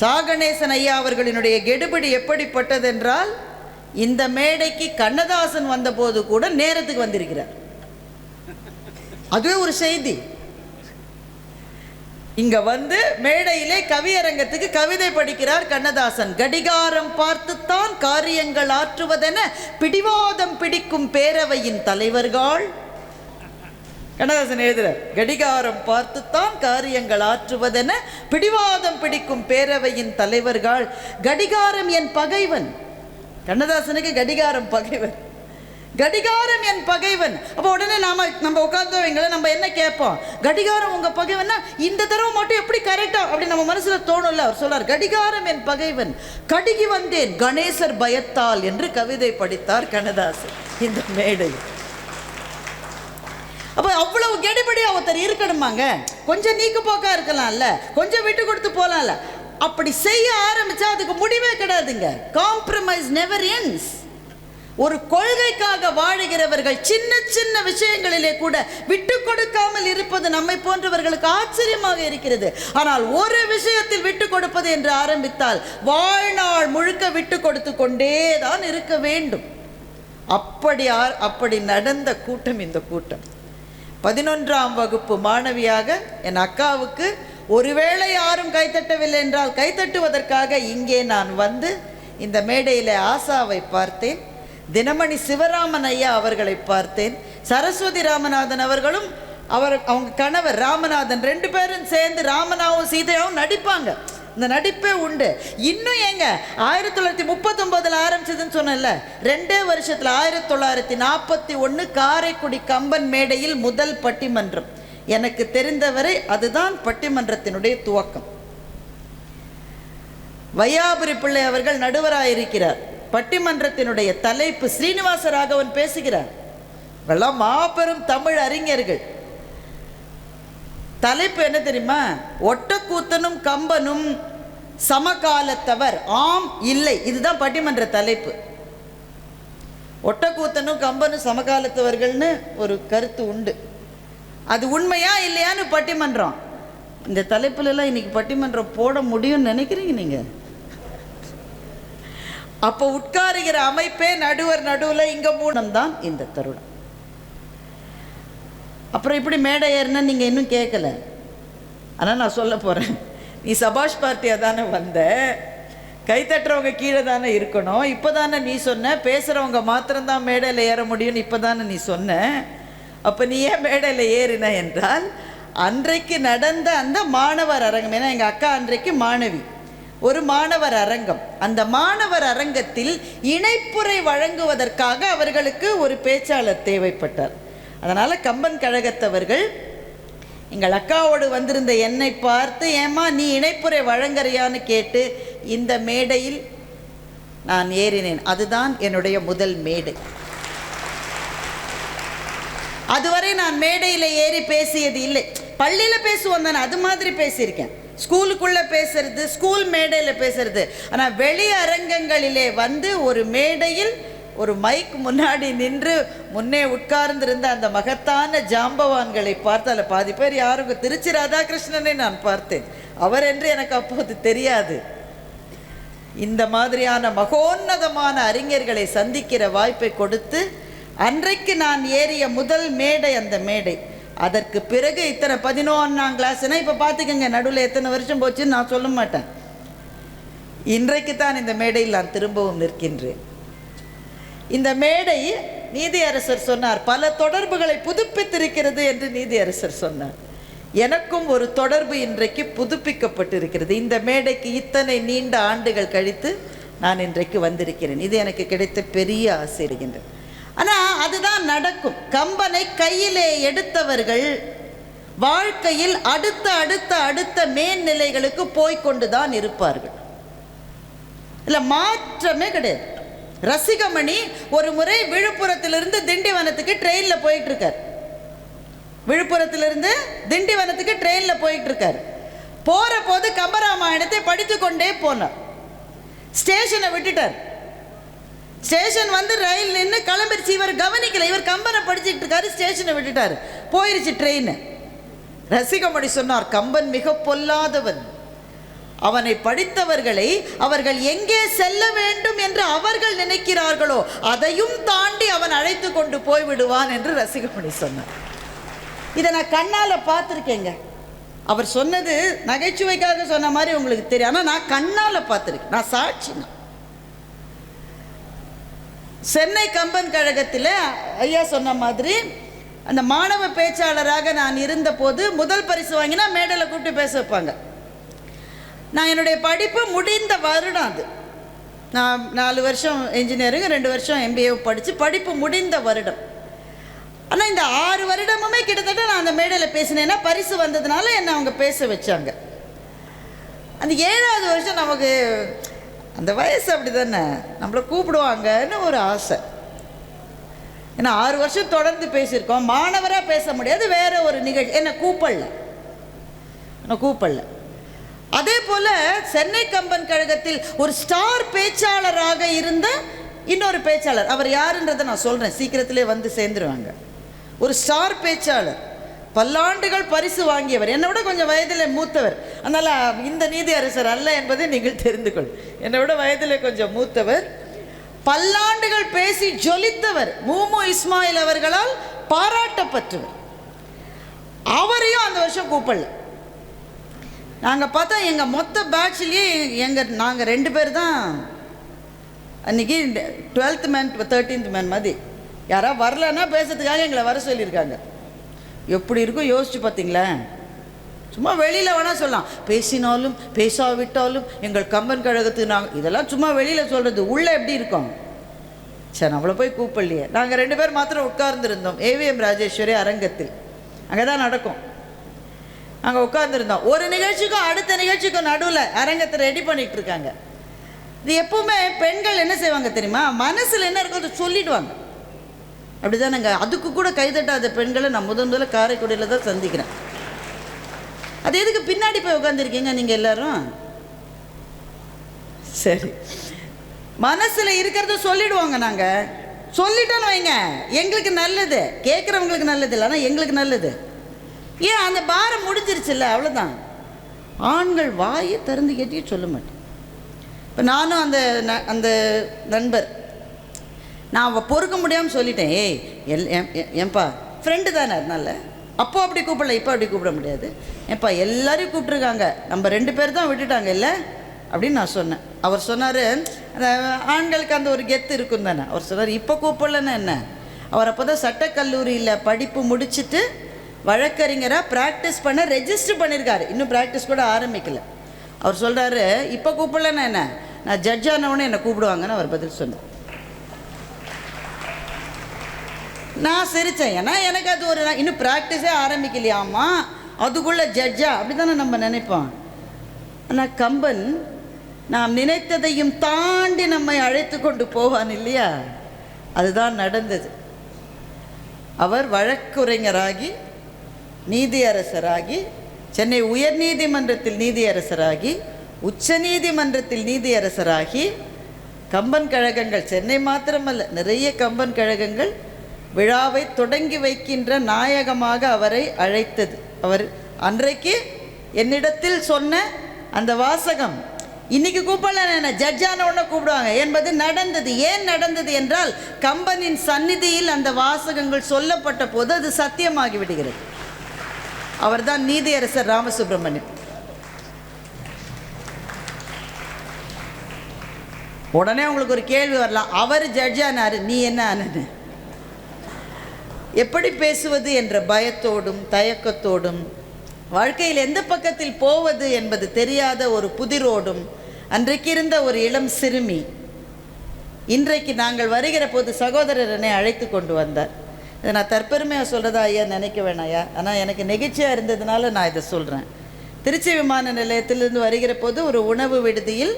சாகணேசன் ஐயா அவர்களினுடைய கெடுபிடி எப்படிப்பட்டதென்றால், இந்த மேடைக்கு கண்ணதாசன் வந்தபோது கூட நேரத்துக்கு வந்திருக்கிறார். அதுவே ஒரு செய்தி. இங்க வந்து மேடையிலே கவியரங்கத்துக்கு கவிதை படிக்கிறார் கண்ணதாசன். கடிகாரம் பார்த்துத்தான் காரியங்கள் ஆற்றுவதென பிடிவாதம் பிடிக்கும் பேரவையின் தலைவர்கள். கண்ணதாசன் எழுதுறார், கடிகாரம் பார்த்துத்தான் காரியங்கள் ஆற்றுவதென பிடிவாதம் பிடிக்கும் பேரவையின் தலைவர்கள். கடிகாரம் என் பகைவன். கண்ணதாசனுக்கு கடிகாரம் பகைவன். கடிகாரம் என் பகைவன். அப்போ உடனே நம்ம உட்கார்ந்தவங்களை நம்ம என்ன கேட்போம்? கடிகாரம் உங்க பகைவன்னா இந்த தடவை மட்டும் எப்படி கரெக்டா அப்படி நம்ம மனசுல தோணும்ல. அவர் சொல்லார், கடிகாரம் என் பகைவன், கடுகி வந்தேன் கணேசர் பயத்தால் என்று கவிதை படித்தார் கண்ணதாசன் இந்த மேடை. அப்போ அவ்வளவு கெடுபடி ஒருத்தர் இருக்கணுமாங்க? கொஞ்சம் நீக்கு போக்கா இருக்கலாம்ல, கொஞ்சம் விட்டு கொடுத்து போகலாம்ல. அப்படி செய்ய ஆரம்பிச்சா அதுக்கு முடிவே கிடையாதுங்க. Compromise never ends. ஒரு கொள்கைக்காக வாழுகிறவர்கள் சின்ன சின்ன விஷயங்களிலே கூட விட்டு கொடுக்காமல் இருப்பது நம்மை போன்றவர்களுக்கு ஆச்சரியமாக இருக்கிறது. ஆனால் ஒரு விஷயத்தில் விட்டு கொடுப்பது என்று ஆரம்பித்தால் வாழ்நாள் முழுக்க விட்டு கொடுத்து கொண்டே தான் இருக்க வேண்டும். அப்படி நடந்த கூட்டம் இந்த கூட்டம். 11ஆம் வகுப்பு மாணவியாக என் அக்காவுக்கு ஒருவேளை யாரும் கைத்தட்டவில்லை என்றால் கைத்தட்டுவதற்காக இங்கே நான் வந்து இந்த மேடையில் ஆசாவை பார்த்தேன், தினமணி சிவராமன் ஐயா அவர்களை பார்த்தேன், சரஸ்வதி ராமநாதன் அவர்களும் அவங்க கணவர் ராமநாதன் 2 பேரும் சேர்ந்து ராமனாவும் சீதையாவும் நடிப்பாங்க. இந்த நடிப்பே உண்டு. இன்னும் எங்க 1939 ஆரம்பிச்சதுன்னு சொன்னேன்ல, 2 வருஷத்துல 1941 காரைக்குடி கம்பன் மேடையில் முதல் பட்டிமன்றம். எனக்கு தெரிந்தவரை அதுதான் பட்டிமன்றத்தினுடைய துவக்கம். வையாபுரி பிள்ளை அவர்கள் நடுவராயிருக்கிறார். பட்டிமன்றத்தினுடைய தலைப்பு ஸ்ரீனிவாச ராகவன் பேசுகிறார். எல்லாம் மாபெரும் தமிழ் அறிஞர்கள். தலைப்பு என்ன தெரியுமா? ஒட்டக்கூத்தனும் கம்பனும் சமகாலத்தவர், ஆம் இல்லை. இதுதான் பட்டிமன்ற தலைப்பு. ஒட்டக்கூத்தனும் கம்பனும் சமகாலத்தவர்கள்னு ஒரு கருத்து உண்டு. அது உண்மையா இல்லையான்னு பட்டிமன்றம். இந்த தலைப்புலலாம் இன்னைக்கு பட்டிமன்றம் போட முடியும்னு நினைக்கிறீங்க நீங்க? அப்போ உட்காருகிற அமைப்பே நடுவில் இங்க மூலம் தான் இந்த தருணம். அப்புறம் இப்படி மேடை ஏறினா நீங்கள் இன்னும் கேட்கல. ஆனால் நான் சொல்ல போகிறேன், நீ சபாஷ் பார்ட்டியாக தானே வந்த, கைத்தட்டுறவங்க கீழே தானே இருக்கணும். இப்போ தானே நீ சொன்ன பேசுகிறவங்க மாத்திரம்தான் மேடையில் ஏற முடியும்னு இப்போ தானே நீ சொன்ன. அப்போ நீ ஏன் மேடையில் ஏறின என்றால், அன்றைக்கு நடந்த அந்த மாணவர் அரங்கம், ஏன்னா எங்கள் அக்கா அன்றைக்கு மாணவி, ஒரு மாணவர் அரங்கம். அந்த மாணவர் அரங்கத்தில் இணைப்புரை வழங்குவதற்காக அவர்களுக்கு ஒரு பேச்சாளர் தேவைப்பட்டார். அதனால் கம்பன் கழகத்தவர்கள் எங்கள் அக்காவோடு வந்திருந்த என்னை பார்த்து, ஏம்மா நீ இணைப்புரை வழங்குறியான்னு கேட்டு இந்த மேடையில் நான் ஏறினேன். அதுதான் என்னுடைய முதல் மேடை. அதுவரை நான் மேடையில் ஏறி பேசியது இல்லை. பள்ளியில் பேசுவோம் தானே, அது மாதிரி பேசியிருக்கேன். ஸ்கூலுக்குள்ளே பேசுறது, ஸ்கூல் மேடையில் பேசுறது. ஆனால் வெளி அரங்கங்களிலே வந்து ஒரு மேடையில் ஒரு மைக் முன்னாடி நின்று முன்னே உட்கார்ந்திருந்த அந்த மகத்தான ஜாம்பவான்களை பார்த்து, அதில் பாதி பேர் யாருங்க, திருச்சி ராதாகிருஷ்ணனை நான் பார்த்தேன். அவர் என்று எனக்கு அப்போது தெரியாது. இந்த மாதிரியான மகோன்னதமான அறிஞர்களை சந்திக்கிற வாய்ப்பை கொடுத்து அன்றைக்கு நான் ஏறிய முதல் மேடை அந்த மேடை. அதற்கு பிறகு இத்தனை 11ஆம் கிளாஸ்னா இப்போ பார்த்துக்கங்க, நடுவில் எத்தனை வருஷம் போச்சுன்னு நான் சொல்ல மாட்டேன். இன்றைக்கு தான் இந்த மேடையில் நான் திரும்பவும் நிற்கின்றேன். இந்த மேடை நீதியரசர் சொன்னார், பல தொடர்புகளை புதுப்பித்திருக்கிறது என்று நீதியரசர் சொன்னார். எனக்கும் ஒரு தொடர்பு இன்றைக்கு புதுப்பிக்கப்பட்டிருக்கிறது. இந்த மேடைக்கு இத்தனை நீண்ட ஆண்டுகள் கழித்து நான் இன்றைக்கு வந்திருக்கிறேன். இது எனக்கு கிடைத்த பெரிய ஆசை இருக்கின்றது. ஆனால் அதுதான் நடக்கும். கம்பனை கையிலே எடுத்தவர்கள் வாழ்க்கையில் அடுத்த அடுத்த அடுத்த மேல்நிலைகளுக்கு போய்கொண்டுதான் இருப்பார்கள். இல்லை, மாற்றமே கிடையாது. ரசிகமணி ஒரு முறை விழுப்புரத்திலிருந்து திண்டிவனத்துக்கு ட்ரெயினில் போயிட்டு இருக்கார். விழுப்புரத்திலிருந்து திண்டிவனத்துக்கு ட்ரெயினில் போயிட்டு இருக்கார். போகிற போது கம்பராமாயணத்தை படித்து கொண்டே போனார். ஸ்டேஷனை விட்டுட்டார். ஸ்டேஷன் வந்து ரயில் நின்று கிளம்பிருச்சு. இவர் கவனிக்கல, இவர் கம்பனை படிச்சுட்டு இருக்காரு, ஸ்டேஷனை விட்டுட்டார். போயிருச்சு ட்ரெயின். ரசிகமணி சொன்னார், கம்பன் மிக பொல்லாதவன், அவனை படித்தவர்களை அவர்கள் எங்கே செல்ல வேண்டும் என்று அவர்கள் நினைக்கிறார்களோ அதையும் தாண்டி அவன் அழைத்து கொண்டு போய்விடுவான் என்று ரசிகமணி சொன்னார். இதை நான் கண்ணால் பார்த்துருக்கேங்க. அவர் சொன்னது நகைச்சுவைக்காக சொன்ன மாதிரி உங்களுக்கு தெரியும், ஆனால் நான் கண்ணால் பார்த்துருக்கேன், நான் சாட்சி. சென்னை கம்பன் கழகத்தில் ஐயா சொன்ன மாதிரி அந்த மாணவ பேச்சாளராக நான் இருந்தபோது முதல் பரிசு வாங்கினா மேடையில் கூப்பிட்டு பேச வைப்பாங்க. நான் என்னுடைய படிப்பு முடிந்த வருடம் அது. நான் 4 வருஷம் இன்ஜினியரிங் 2 வருஷம் MBA படித்து படிப்பு முடிந்த வருடம். ஆனால் இந்த 6 வருடமுமே கிட்டத்தட்ட நான் அந்த மேடையில் பேசினேன்னா பரிசு வந்ததுனால என்னை அவங்க பேச வச்சாங்க. அந்த 7வது வருஷம் நமக்கு அந்த வயசு அப்படி தானே, நம்மளை கூப்பிடுவாங்கன்னு ஒரு ஆசை. ஏன்னா 6 வருஷம் தொடர்ந்து பேசியிருக்கோம், மாணவராக பேச முடியாது, வேற ஒரு நிகழ்ச்சி என்னை கூப்பிடல. அதே போல் சென்னை கம்பன் கழகத்தில் ஒரு ஸ்டார் பேச்சாளராக இருந்த இன்னொரு பேச்சாளர், அவர் யாருன்றதை நான் சொல்கிறேன், சீக்கிரத்திலே வந்து சேர்ந்துருவாங்க. ஒரு ஸ்டார் பேச்சாளர், பல்லாண்டுகள் பரிசு வாங்கியவர், என்னை விட கொஞ்சம் வயதில் மூத்தவர். அதனால் இந்த நீதியரசர் அல்ல என்பதை நீங்கள் தெரிந்து கொள். என்னை விட வயதில் கொஞ்சம் மூத்தவர், பல்லாண்டுகள் பேசி ஜொலித்தவர், மூமு இஸ்மாயில் அவர்களால் பாராட்டப்பட்டவர். அவரையும் அந்த வருஷம் கூப்பிடல. நாங்கள் பார்த்தா எங்கள் மொத்த பேட்ச்லேயே நாங்கள் 2 பேர் தான் அன்றைக்கி 12th மேன் 13th மேன் மாதிரி. யாராவது வரலன்னா பேசுறதுக்காக எங்களை வர சொல்லியிருக்காங்க. எப்படி இருக்கும் யோசிச்சு பார்த்தீங்களா? சும்மா வெளியில் வேணால் சொல்லலாம், பேசினாலும் பேசாவிட்டாலும் எங்கள் கம்பன் கழகத்துக்கு நாங்கள், இதெல்லாம் சும்மா வெளியில் சொல்கிறது, உள்ளே எப்படி இருக்கோம்? சரி, நம்மளை போய் கூப்பிடலையே. நாங்கள் 2 பேர் மாத்திரம் உட்கார்ந்துருந்தோம் AVM ராஜேஸ்வரி அரங்கத்தில். அங்கே தான் நடக்கும். அங்கே உட்கார்ந்துருந்தோம். ஒரு நிகழ்ச்சிக்கும் அடுத்த நிகழ்ச்சிக்கும் நடுவில் அரங்கத்தை ரெடி பண்ணிகிட்டு இருக்காங்க. இது எப்பவுமே பெண்கள் என்ன செய்வாங்க தெரியுமா, மனசில் என்ன இருக்கோ அதை சொல்லிடுவாங்க. அப்படி தானேங்க. அதுக்கு கூட கைதட்டாத பெண்களை நான் முதல்ல காரைக்குடியில் தான் சந்திக்கிறேன். அது எதுக்கு பின்னாடி போய் உட்காந்துருக்கீங்க நீங்கள் எல்லாரும்? சரி, மனசில் இருக்கிறத சொல்லிடுவாங்க. நாங்கள் சொல்லிட்டோன்னு வைங்க, எங்களுக்கு நல்லது, கேட்குறவங்களுக்கு நல்லது இல்லை, ஆனால் எங்களுக்கு நல்லது. ஏன், அந்த பாரம் முடிஞ்சிருச்சுல்ல, அவ்வளோதான். ஆண்கள் வாயை திறந்து கேட்டி சொல்ல மாட்டேன். இப்போ நானும் அந்த நண்பர், நான் பொறுக்க முடியாமல் சொல்லிட்டேன், ஏன்பா ஃப்ரெண்டு தானே, அதனால அப்போ அப்படி கூப்பிடல, இப்போ அப்படி கூப்பிட முடியாது, ஏன்பா எல்லாரையும் கூப்பிட்ருக்காங்க, நம்ம 2 பேர் தான் விட்டுட்டாங்க இல்லை அப்படின்னு நான் சொன்னேன். அவர் சொன்னார், அந்த ஆண்களுக்கு அந்த ஒரு கெத்து இருக்கும் தானே. அவர் சொன்னார், இப்போ கூப்பிடலன்னு என்ன, அவர் அப்போ தான் சட்டக்கல்லூரியில் படிப்பு முடிச்சுட்டு வழக்கறிஞராக ப்ராக்டிஸ் பண்ண ரெஜிஸ்டர் பண்ணியிருக்காரு, இன்னும் ப்ராக்டிஸ் கூட ஆரம்பிக்கலை. அவர் சொல்கிறாரு, இப்போ கூப்பிடலன்னா என்ன, நான் ஜட்ஜ் ஆனவொன்னே என்னை கூப்பிடுவாங்கன்னு அவர் பதில் சொன்னார். நான் சிரித்தேன். ஏன்னா எனக்கு அது ஒரு இன்னும் ப்ராக்டிஸே ஆரம்பிக்கலையாமா, அதுக்குள்ளே ஜட்ஜா, அப்படி தானே நம்ம நினைப்போம். ஆனால் கம்பன் நாம் நினைத்ததையும் தாண்டி நம்மை அழைத்து கொண்டு போவான் இல்லையா, அதுதான் நடந்தது. அவர் வழக்குரைஞராகி, நீதியரசராகி, சென்னை உயர்நீதிமன்றத்தில் நீதியரசராகி, உச்ச நீதிமன்றத்தில் நீதியரசராகி, கம்பன் கழகங்கள் சென்னை மாத்திரமல்ல நிறைய கம்பன் கழகங்கள் விழாவை தொடங்கி வைக்கின்ற நாயகமாக அவரை அழைத்தது. அவர் அன்றைக்கு என்னிடத்தில் சொன்ன அந்த வாசகம், இன்னைக்கு கூப்பிடல, என்ன ஜட்ஜான உடனே கூப்பிடுவாங்க என்பது நடந்தது. ஏன் நடந்தது என்றால், கம்பனின் சந்நிதியில் அந்த வாசகங்கள் சொல்லப்பட்ட போது அது சத்தியமாகி விடுகிறது. அவர்தான் நீதியரசர் ராமசுப்ரமணியம். உடனே உங்களுக்கு ஒரு கேள்வி வரலாம், அவர் ஜட்ஜானாரு, நீ என்ன ஆனது? எப்படி பேசுவது என்ற பயத்தோடும் தயக்கத்தோடும், வாழ்க்கையில் எந்த பக்கத்தில் போவது என்பது தெரியாத ஒரு புதிரோடும் அன்றைக்கு இருந்த ஒரு இளம் சிறுமி, இன்றைக்கு நாங்கள் வருகிற போது சகோதரர் என்னை அழைத்து கொண்டு வந்தார். இதை நான் தற்பெருமையாக சொல்கிறதா ஐயா நினைக்க வேணாயா, ஆனால் எனக்கு நெகிழ்ச்சியாக இருந்ததுனால நான் இதை சொல்கிறேன். திருச்சி விமான நிலையத்திலிருந்து வருகிற போது ஒரு உணவு விடுதியில்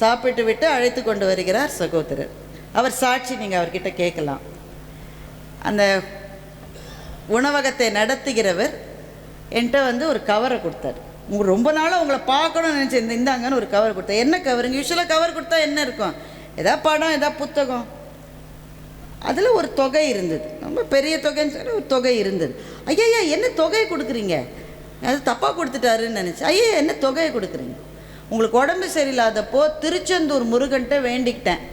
சாப்பிட்டு விட்டு அழைத்து கொண்டு வருகிறார் சகோதரர். அவர் சாட்சி, நீங்கள் அவர்கிட்ட கேட்கலாம். அந்த உணவகத்தை நடத்துகிறவர் என்கிட்ட வந்து ஒரு கவரை கொடுத்தார். ரொம்ப நாளாக உங்களை பார்க்கணும்னு நினச்சேன், இந்தாங்கன்னு ஒரு கவர் கொடுத்தார். என்ன கவருங்க? யூஸ்வலாக கவர் கொடுத்தா என்ன இருக்கும், எதாவது படம், எதாவது புத்தகம். அதில் ஒரு தொகை இருந்தது, ரொம்ப பெரிய தொகைன்னு சொல்லி ஒரு தொகை இருந்தது. ஐயா என்ன தொகையை கொடுக்குறீங்க, அது தப்பாக கொடுத்துட்டாருன்னு நினச்சேன். ஐயா என்ன தொகையை கொடுக்குறீங்க? உங்களுக்கு உடம்பு சரியில்லாதப்போ திருச்செந்தூர் முருகன்ட்ட வேண்டிக்கிட்டேன்.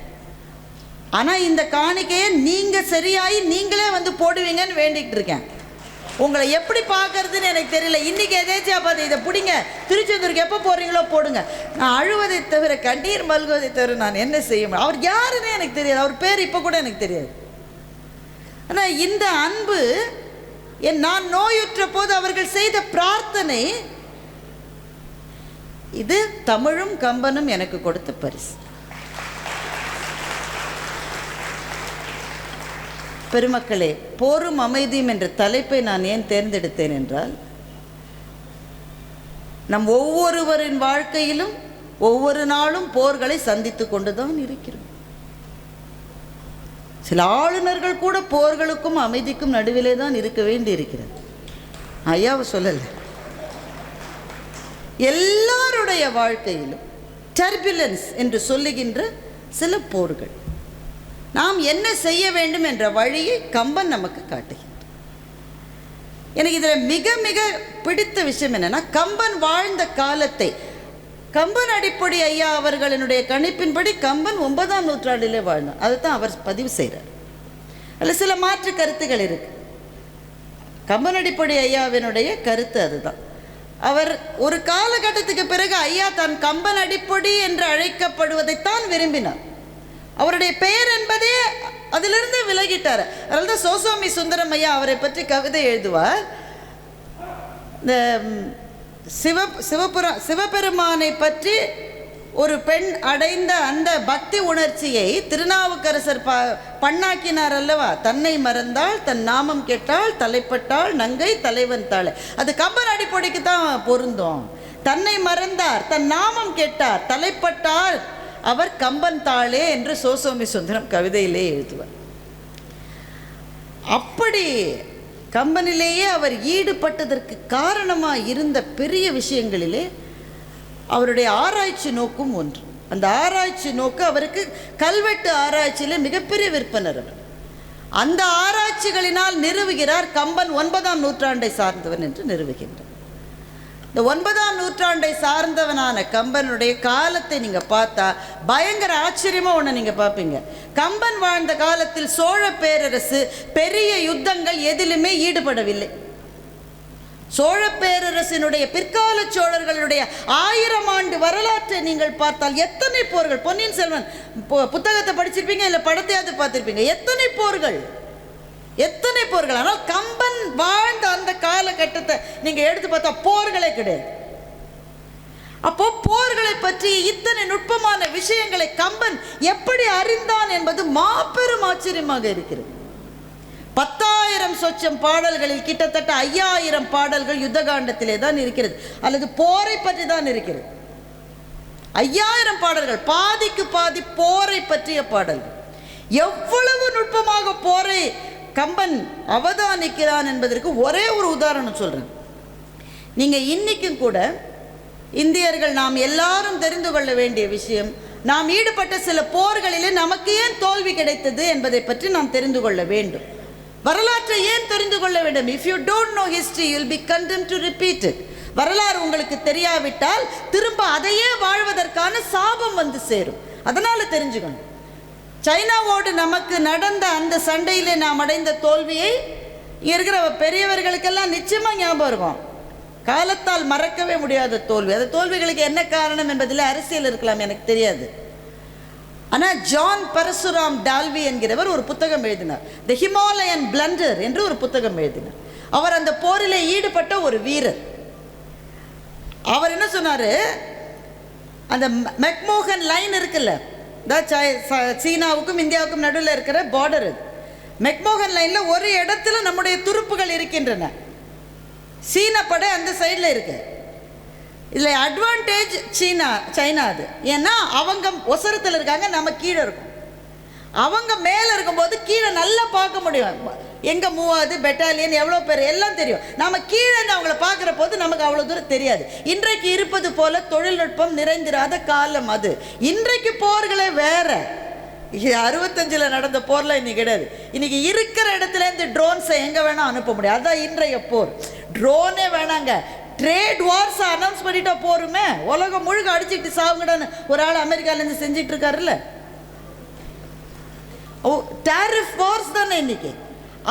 ஆனால் இந்த காணிக்கையை நீங்கள் சரியாகி நீங்களே வந்து போடுவீங்கன்னு வேண்டிக்கிட்டு இருக்கேன். உங்களை எப்படி பார்க்கறதுன்னு எனக்கு தெரியல. இன்றைக்கி எதேச்சியா பார்த்து இதை பிடிங்க, திருச்செந்தூருக்கு எப்போ போடுறீங்களோ போடுங்க. நான் அழுவதை தவிர, கண்ணீர் மல்குவதை தவிர நான் என்ன செய்ய முடியும்? அவர் யாருன்னே எனக்கு தெரியாது. அவர் பேர் இப்போ கூட எனக்கு தெரியாது. ஆனால் இந்த அன்பு, நான் நோயுற்ற போது அவர்கள் செய்த பிரார்த்தனை, இது தமிழும் கம்பனும் எனக்கு கொடுத்த பரிசு. பெருமக்களே, போரும் அமைதியும் என்ற தலைப்பை நான் ஏன் தேர்ந்தெடுத்தேன் என்றால், நம் ஒவ்வொருவரின் வாழ்க்கையிலும் ஒவ்வொரு நாளும் போர்களை சந்தித்து கொண்டுதான் இருக்கிறோம். சில ஆளுநர்கள் கூட போர்களுக்கும் அமைதிக்கும் நடுவிலே தான் இருக்க வேண்டி இருக்கிறது. ஐயாவை சொல்லலை, எல்லாருடைய வாழ்க்கையிலும் டர்புலன்ஸ் என்று சொல்லுகின்ற சில போர்கள். நாம் என்ன செய்ய வேண்டும் என்ற வழியை கம்பன் நமக்கு காட்டுகின்றார். எனக்கு இதில் மிக மிக பிடித்த விஷயம் என்னன்னா, கம்பன் வாழ்ந்த காலத்தை, கம்பன் அடிப்படை ஐயா அவர்களினுடைய கணிப்பின்படி கம்பன் 9ஆம் நூற்றாண்டிலே வாழ்ந்தார். அதைத்தான் அவர் பதிவு செய்கிறார். அதில் சில மாற்று கருத்துகள் இருக்கு. கம்பன் அடிப்படை ஐயாவினுடைய கருத்து அதுதான். அவர் ஒரு காலகட்டத்துக்கு பிறகு ஐயா தான் கம்பன் அடிப்பொடி என்று அழைக்கப்படுவதைத்தான் விரும்பினார். அவருடைய பெயர் என்பதே அதிலிருந்து விலகிட்டார். அதனால தான் சோசோமி சுந்தரம் ஐயா அவரை பற்றி கவிதை எழுதுவார். இந்த சிவபெருமானை பற்றி ஒரு பெண் அடைந்த அந்த பக்தி உணர்ச்சியை திருநாவுக்கரசர் பண்ணாக்கினார் அல்லவா? தன்னை மறந்தாள், தன் நாமம் கேட்டாள், தலைப்பட்டாள் நங்கை தலைவன் தாளை. அது கம்பன் அடிப்படைக்கு தான் பொருந்தும். தன்னை மறந்தார், தன் நாமம் கேட்டார், தலைப்பட்டாள் அவர் கம்பன் தாளே என்று சோசோமி சுந்தரம் கவிதையிலே எழுதுவார். அப்படி கம்பனிலேயே அவர் ஈடுபட்டதற்கு காரணமாக இருந்த பெரிய விஷயங்களிலே அவருடைய ஆராய்ச்சி நோக்கும் ஒன்று. அந்த ஆராய்ச்சி நோக்கு அவருக்கு கல்வெட்டு ஆராய்ச்சியிலே மிகப்பெரிய விற்பனர். அவர் அந்த ஆராய்ச்சிகளினால் நிறுவுகிறார் கம்பன் 9ஆம் நூற்றாண்டை சார்ந்தவன் என்று நிறுவுகின்றார். இந்த 9ஆம் நூற்றாண்டை சார்ந்தவனான கம்பனுடைய காலத்தை நீங்கள் பார்த்தா பயங்கர ஆச்சரியமாக ஒன்று நீங்கள் பார்ப்பீங்க. கம்பன் வாழ்ந்த காலத்தில் சோழ பேரரசு பெரிய யுத்தங்கள் எதிலுமே ஈடுபடவில்லை. சோழ பேரரசினுடைய பிற்கால சோழர்களுடைய 1000 ஆண்டு வரலாற்றை நீங்கள் பார்த்தால் எத்தனை போர்கள், பொன்னியின் செல்வன் புத்தகத்தை படிச்சிருப்பீங்க, இல்லை படத்தையாவது பார்த்துருப்பீங்க, எத்தனை போர்கள், எத்தனை போர்கள். ஆனால் கம்பன் வாழ்ந்த அந்த காலகட்டத்தை நீங்க எடுத்து பார்த்தா போர்களே கிடையாது. அப்போ போர்களை பற்றி இத்தனை நுட்பமான விஷயங்களை கம்பன் எப்படி அறிந்தான் என்பது மாபெரும் ஆச்சரியமாக இருக்கிறது. 10,000 சொச்சம் பாடல்களில் கிட்டத்தட்ட 5,000 பாடல்கள் யுத்த காண்டத்திலே தான் இருக்கிறது, அல்லது போரை பற்றி தான் இருக்கிறது. 5,000 பாடல்கள், பாதிக்கு பாதி போரை பற்றிய பாடல்கள். எவ்வளவு நுட்பமாக போரை கம்பன் அவதானிக்கிறான் என்பதற்கு ஒரே ஒரு உதாரணம் சொல்கிறேன். நீங்கள் இன்றைக்கும் கூட இந்தியர்கள் நாம் எல்லாரும் தெரிந்து கொள்ள வேண்டிய விஷயம், நாம் ஈடுபட்ட சில போர்களிலே நமக்கு ஏன் தோல்வி கிடைத்தது என்பதை பற்றி நாம் தெரிந்து கொள்ள வேண்டும். வரலாற்றை ஏன் தெரிந்து கொள்ள வேண்டும்? If you don't know history, you will be condemned to repeat it. வரலாறு உங்களுக்கு தெரியாவிட்டால் திரும்ப அதையே வாழ்வதற்கான சாபம் வந்து சேரும். அதனால் தெரிஞ்சுக்கணும். சைனாவோடு நமக்கு நடந்த அந்த சண்டையிலே நாம் அடைந்த தோல்வியை இருக்கிற பெரியவர்களுக்கெல்லாம் நிச்சயமாக ஞாபகம் இருக்கும். காலத்தால் மறக்கவே முடியாத தோல்வி. அந்த தோல்விகளுக்கு என்ன காரணம் என்பதில் அரசியல் இருக்கலாம், எனக்கு தெரியாது. ஆனால் ஜான் பரசுராம் டால்வி என்கிறவர் ஒரு புத்தகம் எழுதினார். தி ஹிமாலயன் பிளண்டர் என்று ஒரு புத்தகம் எழுதினார். அவர் அந்த போரிலே ஈடுபட்ட ஒரு வீரர். அவர் என்ன சொன்னார், அந்த மெக்மோகன் லைன் இருக்குல்ல, சீனாவுக்கும் இந்தியாவுக்கும் நடுவில் இருக்கிற பார்டர், அது மெக்மோகன் லைனில் ஒரு இடத்துல நம்முடைய துருப்புகள் இருக்கின்றன. சீன படை அந்த சைடில் இருக்கு. இதில் அட்வான்டேஜ் சைனா அது. ஏன்னா அவங்க ஒசரத்தில் இருக்காங்க, நம்ம கீழே இருக்கும். அவங்க மேலே இருக்கும்போது கீழே நல்லா பார்க்க முடியும், எங்கே மூவ் ஆகுது, பெட்டாலியன் எவ்வளோ பேர் எல்லாம் தெரியும். நம்ம கீழே அவங்கள பார்க்குற போது நமக்கு அவ்வளோ தூரம் தெரியாது. இன்றைக்கு இருப்பது போல தொழில்நுட்பம் நிறைந்திராத காலம் அது. இன்றைக்கு போர்களே வேற. 65 நடந்த போரில் இன்னைக்கு கிடையாது. இன்னைக்கு இருக்கிற இடத்துலேருந்து ட்ரோன்ஸை எங்கே வேணால் அனுப்ப முடியும். அதுதான் இன்றைய போர். ட்ரோனே வேணாங்க, ட்ரேட் வார்ஸ் அனௌன்ஸ் பண்ணிட்டா போருமே, உலகம் முழுக்க அடிச்சுட்டு சாவுங்கடான்னு ஒரு ஆள் அமெரிக்காலேருந்து செஞ்சிட்டு இருக்காருல்ல. ஓ, டாரிஃப் வார்ஸ் தானே இன்னைக்கு.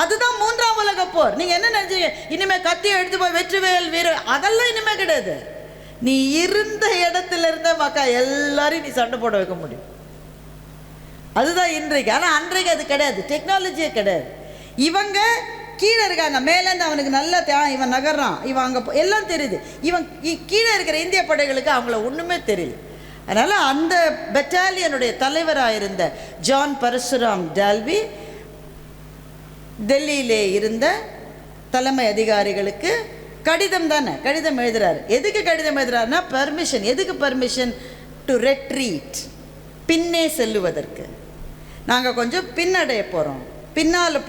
அதுதான் மூன்றாம் உலக போர். நீங்க என்ன நினைச்சீங்க இனிமே கத்தியை எடுத்து போய் வெற்றிவேல் வீர, அதெல்லாம் இனிமே கிடையாது. நீ இருந்த இடத்துல இருந்த மக்கா எல்லாரையும் நீ சண்டை போட வைக்க முடியும். அதுதான் இன்றைக்கு. ஆனால் அன்றைக்கு அது கிடையாது, டெக்னாலஜியே கிடையாது. இவங்க கீழே இருக்காங்க, மேலேருந்து அவனுக்கு நல்லா இவன் நகர்றான், இவன் அங்கே எல்லாம் தெரியுது. இவன் கீழே இருக்கிற இந்திய படைகளுக்கு அவங்கள ஒன்றுமே தெரியல. அதனால் அந்த பெட்டாலியனுடைய தலைவராக இருந்த ஜான் பரசுராம் டால்வி டெல்லியிலே இருந்த தலைமை அதிகாரிகளுக்கு கடிதம் எழுதுறாரு. எதுக்கு கடிதம் எழுதுறாருன்னா பர்மிஷன். எதுக்கு பர்மிஷன்? டு ரெட்ரீட், பின்னே செல்லுவதற்கு. நாங்கள் கொஞ்சம் பின்னடைய போகிறோம், பின்னால்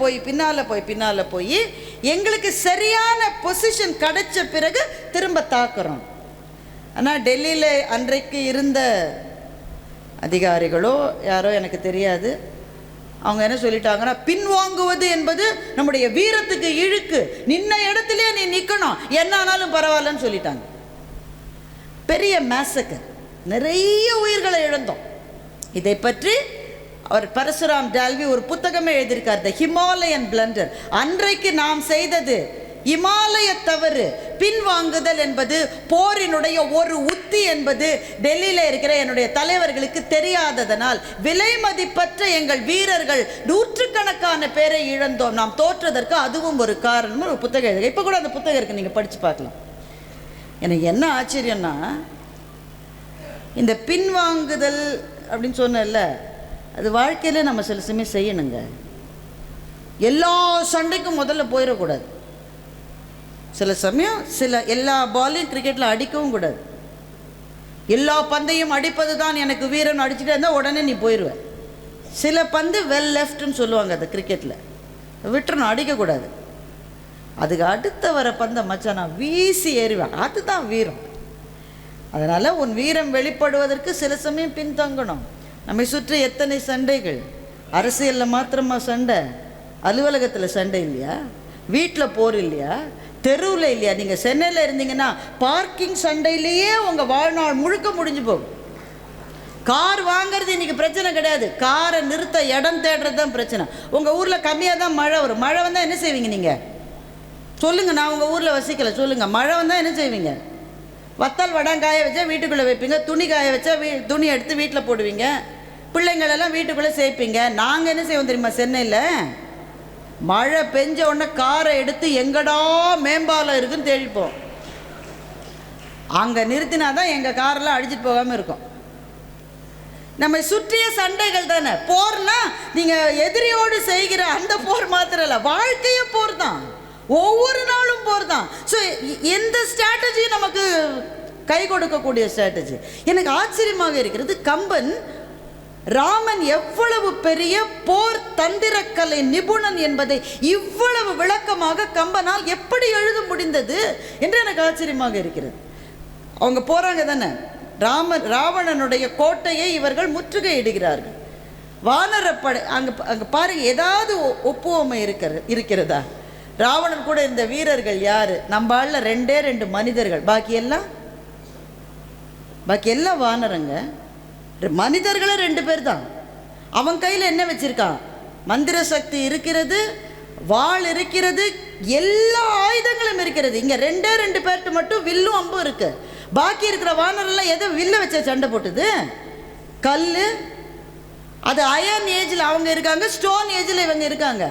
போய் எங்களுக்கு சரியான பொசிஷன் கிடைச்ச பிறகு திரும்ப தாக்குறோம். ஆனால் டெல்லியில் அன்றைக்கு இருந்த அதிகாரிகளோ யாரோ எனக்கு தெரியாது, அவங்க என்ன சொல்லிட்டாங்கன்னா, பின்வாங்குவது என்பது நம்முடைய வீரத்துக்கு இழுக்கு, நின்ன இடத்துல நீ நிற்கணும், என்ன ஆனாலும் பரவாயில்லன்னு சொல்லிட்டாங்க. பெரிய மேசக்கர், நிறைய உயிர்களை இழந்தோம். இதை பற்றி அவர் பரசுராம் டால்வி ஒரு புத்தகமே எழுதியிருக்கார், த ஹிமாலயன் பிளண்டர். அன்றைக்கு நாம் செய்தது இமாலய தவறு. பின்வாங்குதல் என்பது போரினுடைய ஒரு உத்தி என்பது டெல்லியில் இருக்கிற என்னுடைய தலைவர்களுக்கு தெரியாததனால் விலை மதிப்பற்ற எங்கள் வீரர்கள் நூற்றுக்கணக்கான பேரை இழந்தோம், நாம் தோற்றதற்கு அதுவும் ஒரு காரணம். ஒரு புத்தகம் எழுதுங்க, இப்போ கூட அந்த புத்தகம் இருக்குது, நீங்கள் படித்து பார்க்கலாம். எனக்கு என்ன ஆச்சரியம்னா, இந்த பின்வாங்குதல் அப்படின்னு சொன்னல, அது வாழ்க்கையில் நம்ம சில சமயம் செய்யணுங்க. எல்லா சண்டைக்கும் முதல்ல போயிடக்கூடாது. சில சமயம் எல்லா பாலையும் கிரிக்கெட்டில் அடிக்கவும் கூடாது. எல்லா பந்தையும் அடிப்பது தான் எனக்கு வீரன் அடிச்சுட்டே இருந்தால் உடனே நீ போயிடுவ. சில பந்து வெல் லெஃப்ட்னு சொல்லுவாங்க அது கிரிக்கெட்டில், விட்டுறணும், அடிக்கக்கூடாது. அதுக்கு அடுத்த வர பந்தை மச்சான் நான் வீசி ஏறுவேன், அதுதான் வீரம். அதனால் உன் வீரம் வெளிப்படுவதற்கு சில சமயம் பின்தங்கணும். நம்மை சுற்றி எத்தனை சண்டைகள், அரசியலில் மாத்திரமா சண்டை, அலுவலகத்தில் சண்டை இல்லையா, வீட்டில் போர் இல்லையா, தெருவில் இல்லையா? நீங்கள் சென்னையில் இருந்தீங்கன்னா பார்க்கிங் சண்டையிலேயே உங்கள் வாழ்நாள் முழுக்க முடிஞ்சு போகும். கார் வாங்கிறது இன்றைக்கி பிரச்சனை கிடையாது, காரை நிறுத்த இடம் தேடுறது தான் பிரச்சனை. உங்கள் ஊரில் கம்மியாக தான் மழை வரும். மழை வந்தால் என்ன செய்வீங்க நீங்கள் சொல்லுங்கள்? நான் உங்கள் ஊரில் வசிக்கலை, சொல்லுங்கள். மழை வந்தால் என்ன செய்வீங்க? வத்தால் வடம் காய வச்சா வீட்டுக்குள்ளே வைப்பீங்க, துணி காய வச்சா துணி எடுத்து வீட்டில் போடுவீங்க, பிள்ளைங்களெல்லாம் வீட்டுக்குள்ளே சேர்ப்பீங்க. நாங்கள் என்ன செய்வோம் தெரியுமா? சென்னையில் மழை பெஞ்ச உடனே காரை எடுத்து எங்கடா மேம்பாலம் இருக்குன்னு தேடிப்போம். அங்கே நிறுத்தினா தான் எங்கள் காரெல்லாம் அடிச்சுட்டு போகாமல் இருக்கும். நம்ம சுற்றிய சண்டைகள் தானே போர்னா. நீங்கள் எதிரியோடு செய்கிற அந்த போர் மாத்திரம் இல்லை, வாழ்க்கையே போர் தான், ஒவ்வொரு நாளும் போர் தான். ஸோ எந்த ஸ்ட்ராட்டஜி நமக்கு கை கொடுக்கக்கூடிய ஸ்ட்ராட்டஜி. எனக்கு ஆச்சரியமாக இருக்கிறது, கம்பன் ராமன் எவ்வளவு பெரிய போர் தந்திரக்கலை நிபுணன் என்பதை இவ்வளவு விளக்கமாக கம்பனால் எப்படி எழுத முடிந்தது என்று எனக்கு ஆச்சரியமாக இருக்கிறது. அவங்க போறாங்க தானே, ராவணனுடைய கோட்டையை இவர்கள் முற்றுகையிடுகிறார்கள். வானரப்படை அங்கே பாருங்க, ஏதாவது ஒப்புவமை இருக்கிறதா? ராவணன் கூட இந்த வீரர்கள் யாரு? நம்ம ஆள்ல 2 மனிதர்கள், பாக்கி எல்லாம் வானரங்க. மனிதர்களே 2 பேர் தான். அவன் கையில் என்ன வச்சிருக்கான்? மந்திர சக்தி இருக்கிறது, வாள் இருக்கிறது, எல்லா ஆயுதங்களும் இருக்கிறது. இங்கே 2 பேர்ட்டு மட்டும் வில்லும் அம்பும் இருக்கு. பாக்கி இருக்கிற வானரெல்லாம் எதை வில்ல வச்ச சண்டை போட்டுது? கல். அது அயன் ஏஜில் அவங்க இருக்காங்க, ஸ்டோன் ஏஜில் இவங்க இருக்காங்க.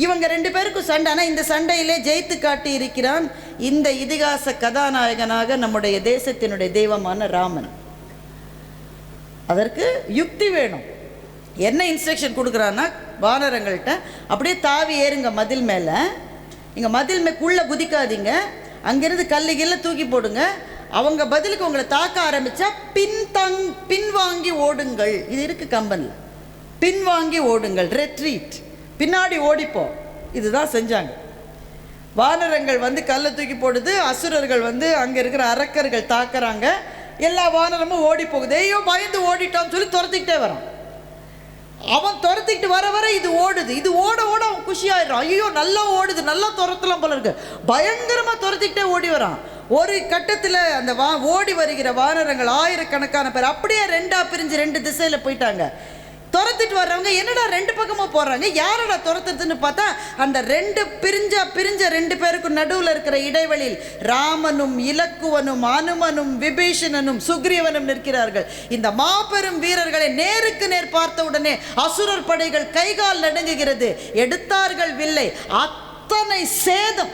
இவங்க 2 பேருக்கும் சண்டை. ஆனால் இந்த சண்டையிலே ஜெயித்து காட்டி இருக்கிறான் இந்த இதிகாச கதாநாயகனாக நம்முடைய தேசத்தினுடைய தெய்வமான ராமன். அதற்கு யுக்தி வேணும். என்ன இன்ஸ்ட்ரக்ஷன் கொடுக்குறான்னா, வானரங்கள்கிட்ட அப்படியே தாவி ஏறுங்க மதில் மேலே, நீங்கள் மதில் மேற்குள்ளே குதிக்காதீங்க, அங்கேருந்து கல்லுகள்ல தூக்கி போடுங்க, அவங்க பதிலுக்கு உங்களை தாக்க ஆரம்பித்தா பின்வாங்கி ஓடுங்கள். இது இருக்குது கம்பனில், பின்வாங்கி ஓடுங்கள், ரெட்ரீட், பின்னாடி ஓடிப்போம். இதுதான் செஞ்சாங்க. வானரங்கள் வந்து கல்லை தூக்கி போடுது, அசுரர்கள் வந்து அங்கே இருக்கிற அரக்கர்கள் தாக்குறாங்க, எல்லா வானரமும் ஓடி போகுது. ஐயோ பயந்து ஓடிட்டான்னு சொல்லி துரத்திக்கிட்டே வரான். அவன் துரத்திக்கிட்டு வர இது ஓடுது. இது ஓட அவன் குஷியாயிடுறான். ஐயோ நல்லா ஓடுது, நல்லா துரத்தலாம் போல இருக்கு, பயங்கரமாக துரத்திக்கிட்டே ஓடி வரான். ஒரு கட்டத்தில் அந்த ஓடி வருகிற வானரங்கள் ஆயிரக்கணக்கான பேர் அப்படியே ரெண்டா பிரிஞ்சு ரெண்டு திசையில் போயிட்டாங்க. துரத்திட்டு வர்றவங்க என்னடா ரெண்டு பக்கமாக போடுறாங்க, யாரடா துரத்துறதுன்னு பார்த்தா அந்த பிரிஞ்ச ரெண்டு பேருக்கும் நடுவில் இருக்கிற இடைவெளியில் ராமனும் இலக்குவனும் அனுமனும் விபீஷணனும் சுக்ரீவனும் நிற்கிறார்கள். இந்த மாபெரும் வீரர்களை நேருக்கு நேர் பார்த்த உடனே அசுரர் படைகள் கைகால் நடுங்குகிறது. எடுத்தார்கள் வில்லை. அத்தனை சேதம்,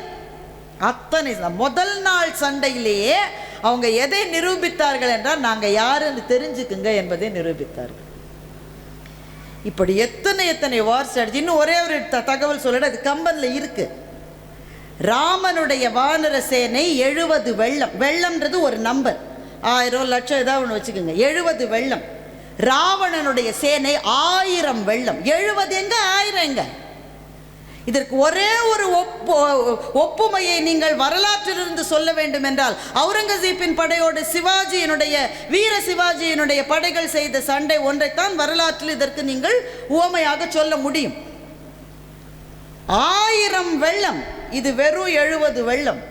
அத்தனை. முதல் நாள் சண்டையிலேயே அவங்க எதை நிரூபித்தார்கள் என்றால் நாங்கள் யாருன்னு தெரிஞ்சுக்குங்க என்பதை நிரூபித்தார்கள். இப்படி எத்தனை வார் ஸ்ட்ராட்டஜி. இன்னும் ஒரே ஒரு தகவல் சொல்லட, அது கம்பனில் இருக்கு. ராமனுடைய வானர சேனை 70 வெள்ளம். வெள்ளம்ன்றது ஒரு நம்பர், 1000 லட்சம் ஏதாவது ஒன்று வச்சுக்கோங்க. 70 வெள்ளம். ராவணனுடைய சேனை 1000 வெள்ளம். 70 எங்க, 1000 எங்க? இதற்கு ஒரே ஒரு ஒப்புமையை நீங்கள் வரலாற்றிலிருந்து சொல்ல வேண்டும் என்றால், அவுரங்கசீப்பின் படையோடு வீர சிவாஜியினுடைய படைகள் செய்த சண்டை ஒன்றைத்தான் வரலாற்றில் இதற்கு நீங்கள் உவமையாக சொல்ல முடியும். 1000 வெள்ளம், இது வெறும் 70 வெள்ளம்.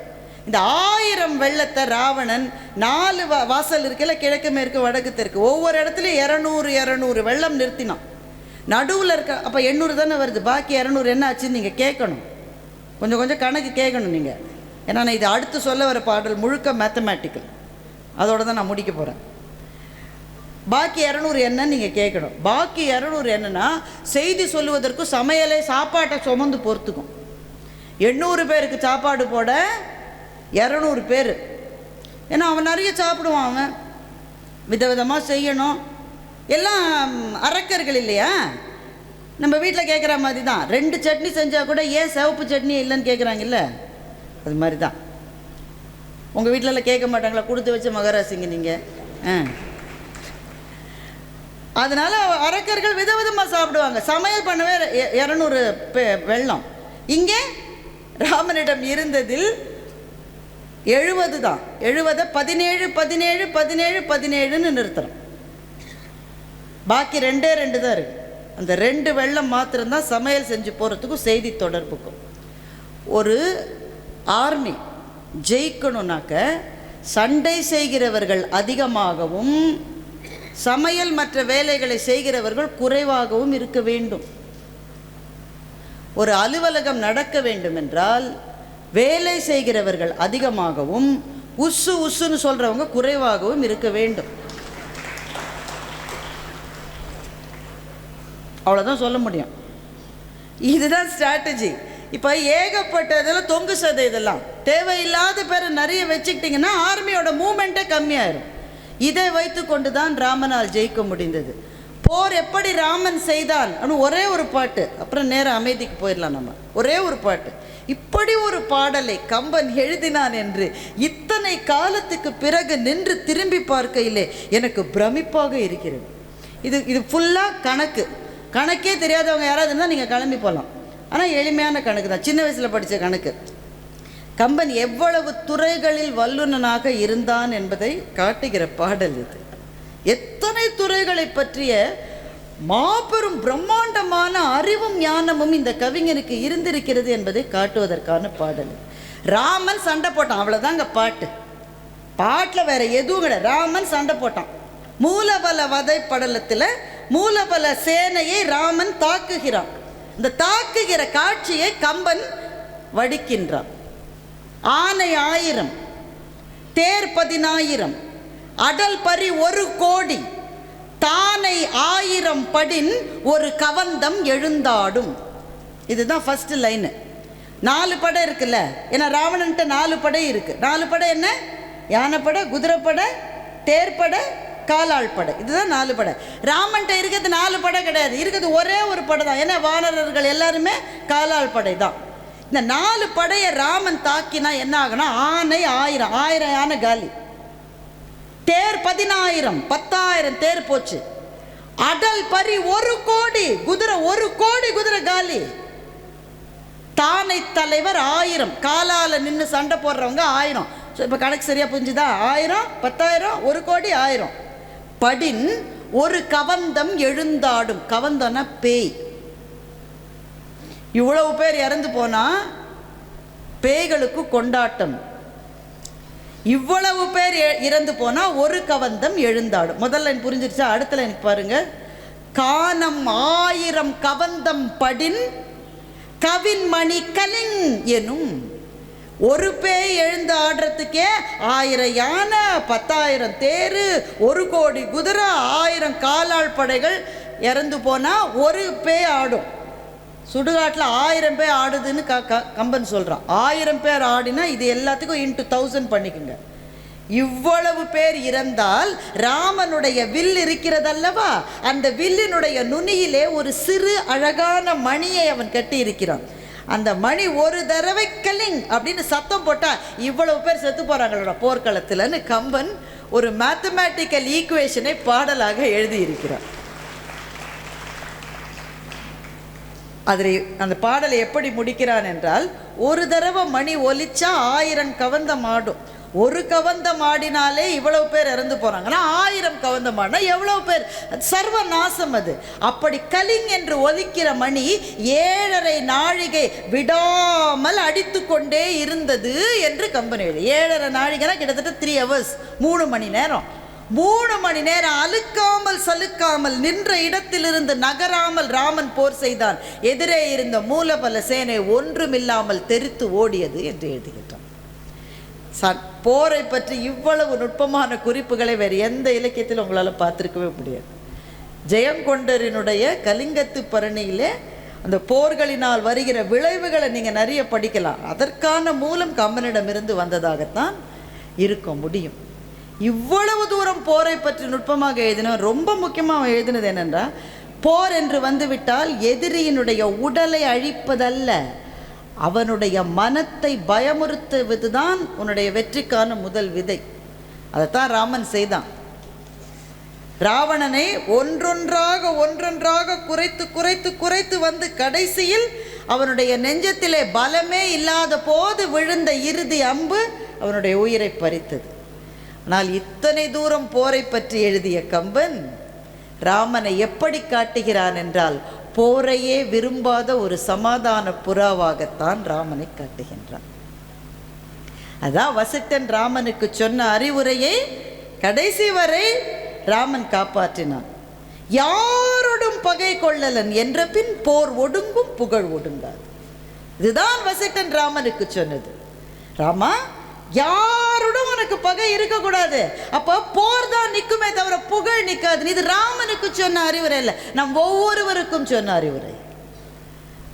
இந்த 1000 வெள்ளத்தை ராவணன் 4 வாசல் இருக்கல, கிழக்கு மேற்கு வடக்கு தெற்கு, ஒவ்வொரு இடத்துலையும் 200 வெள்ளம் நிறுத்தினான். நடுவில் இருக்க அப்போ 800 தானே வருது, பாக்கி 200 என்ன ஆச்சுன்னு நீங்கள் கேட்கணும். கொஞ்சம் கணக்கு கேட்கணும் நீங்கள். ஏன்னா நான் இது அடுத்து சொல்ல வர பாடல் முழுக்க மேத்தமேட்டிக்கல், அதோடு தான் நான் முடிக்க போகிறேன். பாக்கி 200 என்னன்னு நீங்கள் கேட்கணும். பாக்கி 200 என்னன்னா செய்தி சொல்லுவதற்கும் சமையலை சாப்பாட்டை சுமந்து பொறுத்துக்கும். 800 பேருக்கு சாப்பாடு போட 200 பேர். ஏன்னா அவன் நிறைய சாப்பிடுவான், அவன் விதவிதமாக செய்யணும். எல்லாம் அரக்கர்கள் இல்லையா, நம்ம வீட்டில் கேட்குற மாதிரி தான். 2 சட்னி செஞ்சால் கூட ஏன் சிவப்பு சட்னி இல்லைன்னு கேட்குறாங்கல்ல, அது மாதிரி தான். உங்கள் வீட்டிலலாம் கேட்க மாட்டாங்களா, கொடுத்து வச்ச மகாராசிங்க நீங்கள். அதனால் அரக்கர்கள் விதவிதமாக சாப்பிடுவாங்க. சமையல் பண்ணவே 200 வெள்ளம். இங்கே ராமனிடம் இருந்ததில் 70 தான். 70 17 நிறுத்துகிறோம். பாக்கி 2 தான் இருக்குது. அந்த 2 வெள்ளம் மாத்திரம்தான் சமையல் செஞ்சு போகிறதுக்கும் செய்தி தொடர்புக்கும். ஒரு ஆர்மி ஜெயிக்கணும்னாக்க சண்டை செய்கிறவர்கள் அதிகமாகவும் சமையல் மற்ற வேலைகளை செய்கிறவர்கள் குறைவாகவும் இருக்க வேண்டும். ஒரு அலுவலகம் நடக்க வேண்டும் என்றால் வேலை செய்கிறவர்கள் அதிகமாகவும் உஸ்ஸுன்னு சொல்கிறவங்க குறைவாகவும் இருக்க வேண்டும். அவ்வளோதான் சொல்ல முடியும். இதுதான் ஸ்ட்ராட்டஜி. இப்போ ஏகப்பட்டதெல்லாம் தொங்கு சதை, இதெல்லாம் தேவையில்லாத பேரை நிறைய வச்சுக்கிட்டிங்கன்னா ஆர்மியோட மூமெண்ட்டே கம்மியாயிரும். இதை வைத்து கொண்டு தான் ராமனால் ஜெயிக்க முடிந்தது. போர் எப்படி ராமன் செய்தான் அப்படின்னு ஒரே ஒரு பாட்டு, அப்புறம் நேரம் அமைதிக்கு போயிடலாம் நம்ம. ஒரே ஒரு பாட்டு. இப்படி ஒரு பாடலை கம்பன் எழுதினான் என்று இத்தனை காலத்துக்கு பிறகு நின்று திரும்பி பார்க்கையிலே எனக்கு பிரமிப்பாக இருக்கிறது. இது ஃபுல்லாக கணக்கே தெரியாதவங்க யாராவது இருந்தால் நீங்கள் கிளம்பி போகலாம். ஆனால் எளிமையான கணக்கு தான், சின்ன வயசில் படித்த கணக்கு. கம்பன் எவ்வளவு துறைகளில் வல்லுநனாக இருந்தான் என்பதை காட்டுகிற பாடல் இது. எத்தனை துறைகளை பற்றிய மாபெரும் பிரம்மாண்டமான அறிவும் ஞானமும் இந்த கவிஞனுக்கு இருந்திருக்கிறது என்பதை காட்டுவதற்கான பாடல். ராமன் சண்டை போட்டான், அவ்வளோதாங்க பாட்டு. பாட்டில் வேற எதுவும் கிடையாது. ராமன் சண்டை போட்டான். மூலபல வதை படலத்தில் மூலபல சேனையை ராமன் தாக்குகிறான். இந்த தாக்குகிற காட்சியை கம்பன் வடிக்கின்றான். ஆனை 1000, தேர் 10000, அடல் பரி 1 கோடி, தானை 1000 படின் ஒரு கவந்தம் எழுந்தாடும். இதுதான் ஃபர்ஸ்ட் லைனு. 4 படை இருக்குல்ல, ஏன்னா ராவணன்ட்ட 4 படை இருக்கு. 4 படை என்ன? யானைப்படை, குதிரைப்படை, தேர்ப்படை, காலாள் படை. இதுதான் 4 படை. ராமன்ட்ட இருக்கிறது 4 படை கிடையாது, இருக்கிறது ஒரே ஒரு படை தான். ஏன்னா வானரர்கள் எல்லாருமே காலாள் படை தான். இந்த 4 படையை ராமன் தாக்கினா என்ன ஆகுனா, ஆனை 1000 யானை காலி, தேர் 10000 10000 தேர் போச்சு, அடல் பரி 1 கோடி குதிரை, 1 கோடி குதிரை காலி, தானை தலைவர் 1000, காலால் நின்று சண்டை போடுறவங்க 1000. ஸோ இப்போ கணக்கு சரியாக புரிஞ்சுதா? 1000 10000 1 கோடி 1000 படின் ஒரு கவந்தம் எழுந்தாடும். கவந்தம்னா பேய். இவ்வளவு பேர் இறந்து போனால் பேய்களுக்கு கொண்டாட்டம். இவ்வளவு பேர் இறந்து போனால் ஒரு கவந்தம் எழுந்தாடும். முதல்ல லைன் புரிஞ்சிருச்சா? அடுத்த லைன் பாருங்க. கானம் 1000 கவந்தம் படின் கவின் மணி கலிங் எனும். ஒரு பேய் எழுந்து ஆடுறதுக்கே 1000 யானை, 10,000 தேரு, 1 கோடி குதிரை, 1000 காலாள் படைகள் இறந்து போனால் ஒரு பேய் ஆடும். சுடுகாட்டில் 1000 பேர் ஆடுதுன்னு கம்பன் சொல்கிறான். 1000 பேர் ஆடினா இது எல்லாத்துக்கும் இன்ட்டு 1000 பண்ணிக்கோங்க. இவ்வளவு பேர் இறந்தால் ராமனுடைய வில் இருக்கிறதல்லவா, அந்த வில்லினுடைய நுனியிலே ஒரு சிறு அழகான மணியை அவன் கட்டி இருக்கிறான். அந்த மணி ஒரு தடவை கலிங் அப்படின்னு சத்தம் போட்டால் இவ்வளவு பேர் செத்து போகிறாங்களோட போர்க்களத்தில்னு கம்பன் ஒரு மேத்தமேட்டிக்கல் ஈக்குவேஷனை பாடலாக எழுதியிருக்கிறார். அதில் அந்த பாடலை எப்படி முடிக்கிறான் என்றால், ஒரு தடவை மணி ஒலிச்சா 1000 கவந்தம் ஆடும். ஒரு கவந்தம் ஆடினாலே இவ்வளவு பேர் இறந்து போகிறாங்கன்னா 1000 கவந்தம் ஆடினா எவ்வளவு பேர், சர்வ நாசம் அது. அப்படி கலிங் என்று ஒலிக்கிற மணி 7.5 நாழிகை விடாமல் அடித்து கொண்டே இருந்தது என்று கம்பன் எழுதி. 7.5 நாழிகைனா கிட்டத்தட்ட 3 hours, 3 மணி நேரம். 3 மணி நேரம் அலுக்காமல் சலுக்காமல் நின்ற இடத்திலிருந்து நகராமல் ராமன் போர் செய்தான். எதிரே இருந்த மூலபல சேனை ஒன்றுமில்லாமல் தெரித்து ஓடியது என்று எழுதுகின்றான். போரை பற்றி இவ்வளவு நுட்பமான குறிப்புகளை வேறு எந்த இலக்கியத்தில் உங்களால் பார்த்துருக்கவே முடியாது. ஜெயங்கொண்டரினுடைய கலிங்கத்து பரணியிலே அந்த போர்களினால் வருகிற விளைவுகளை நீங்கள் நிறைய படிக்கலாம். அதற்கான மூலம் கம்பனிடமிருந்து வந்ததாகத்தான் இருக்க முடியும். இவ்வளவு தூரம் போரை பற்றி நுட்பமாக எழுதின ரொம்ப முக்கியமாக எழுதினது என்னென்றால், போர் என்று வந்துவிட்டால் எதிரியினுடைய உடலை அழிப்பதல்ல, அவனுடைய மனத்தை பயமுறுத்துவதுதான் உன்னுடைய வெற்றிக்கான முதல் விதை. அதைத்தான் ராமன் செய்தான். ராவணனை ஒன்றொன்றாக குறைத்து குறைத்து குறைத்து வந்து கடைசியில் அவனுடைய நெஞ்சத்திலே பலமே இல்லாத போது விழுந்த இறுதி அம்பு அவனுடைய உயிரை பறித்தது. ஆனால் இத்தனை தூரம் போரை பற்றி எழுதிய கம்பன் ராமனை எப்படி காட்டுகிறான் என்றால், போரையே விரும்பாத ஒரு சமாதான புறாவாகத்தான் ராமனை காட்டுகின்றான். அதான் வசிட்டன் ராமனுக்கு சொன்ன அறிவுரையை கடைசி வரை ராமன் காப்பாற்றினான். யாரோடும் பகை கொள்ளலன் என்ற பின் போர் ஒடுங்கும் புகழ் ஒடுங்காது. இதுதான் வசிட்டன் ராமனுக்கு சொன்னது. ராமா, யாருடன் உனக்கு பகை இருக்கக்கூடாது, அப்போ போர் தான் நிற்குமே தவிர புகழ் நிற்காது. இது ராமனுக்கு சொன்ன அறிவுரை இல்லை, நம் ஒவ்வொருவருக்கும் சொன்ன அறிவுரை.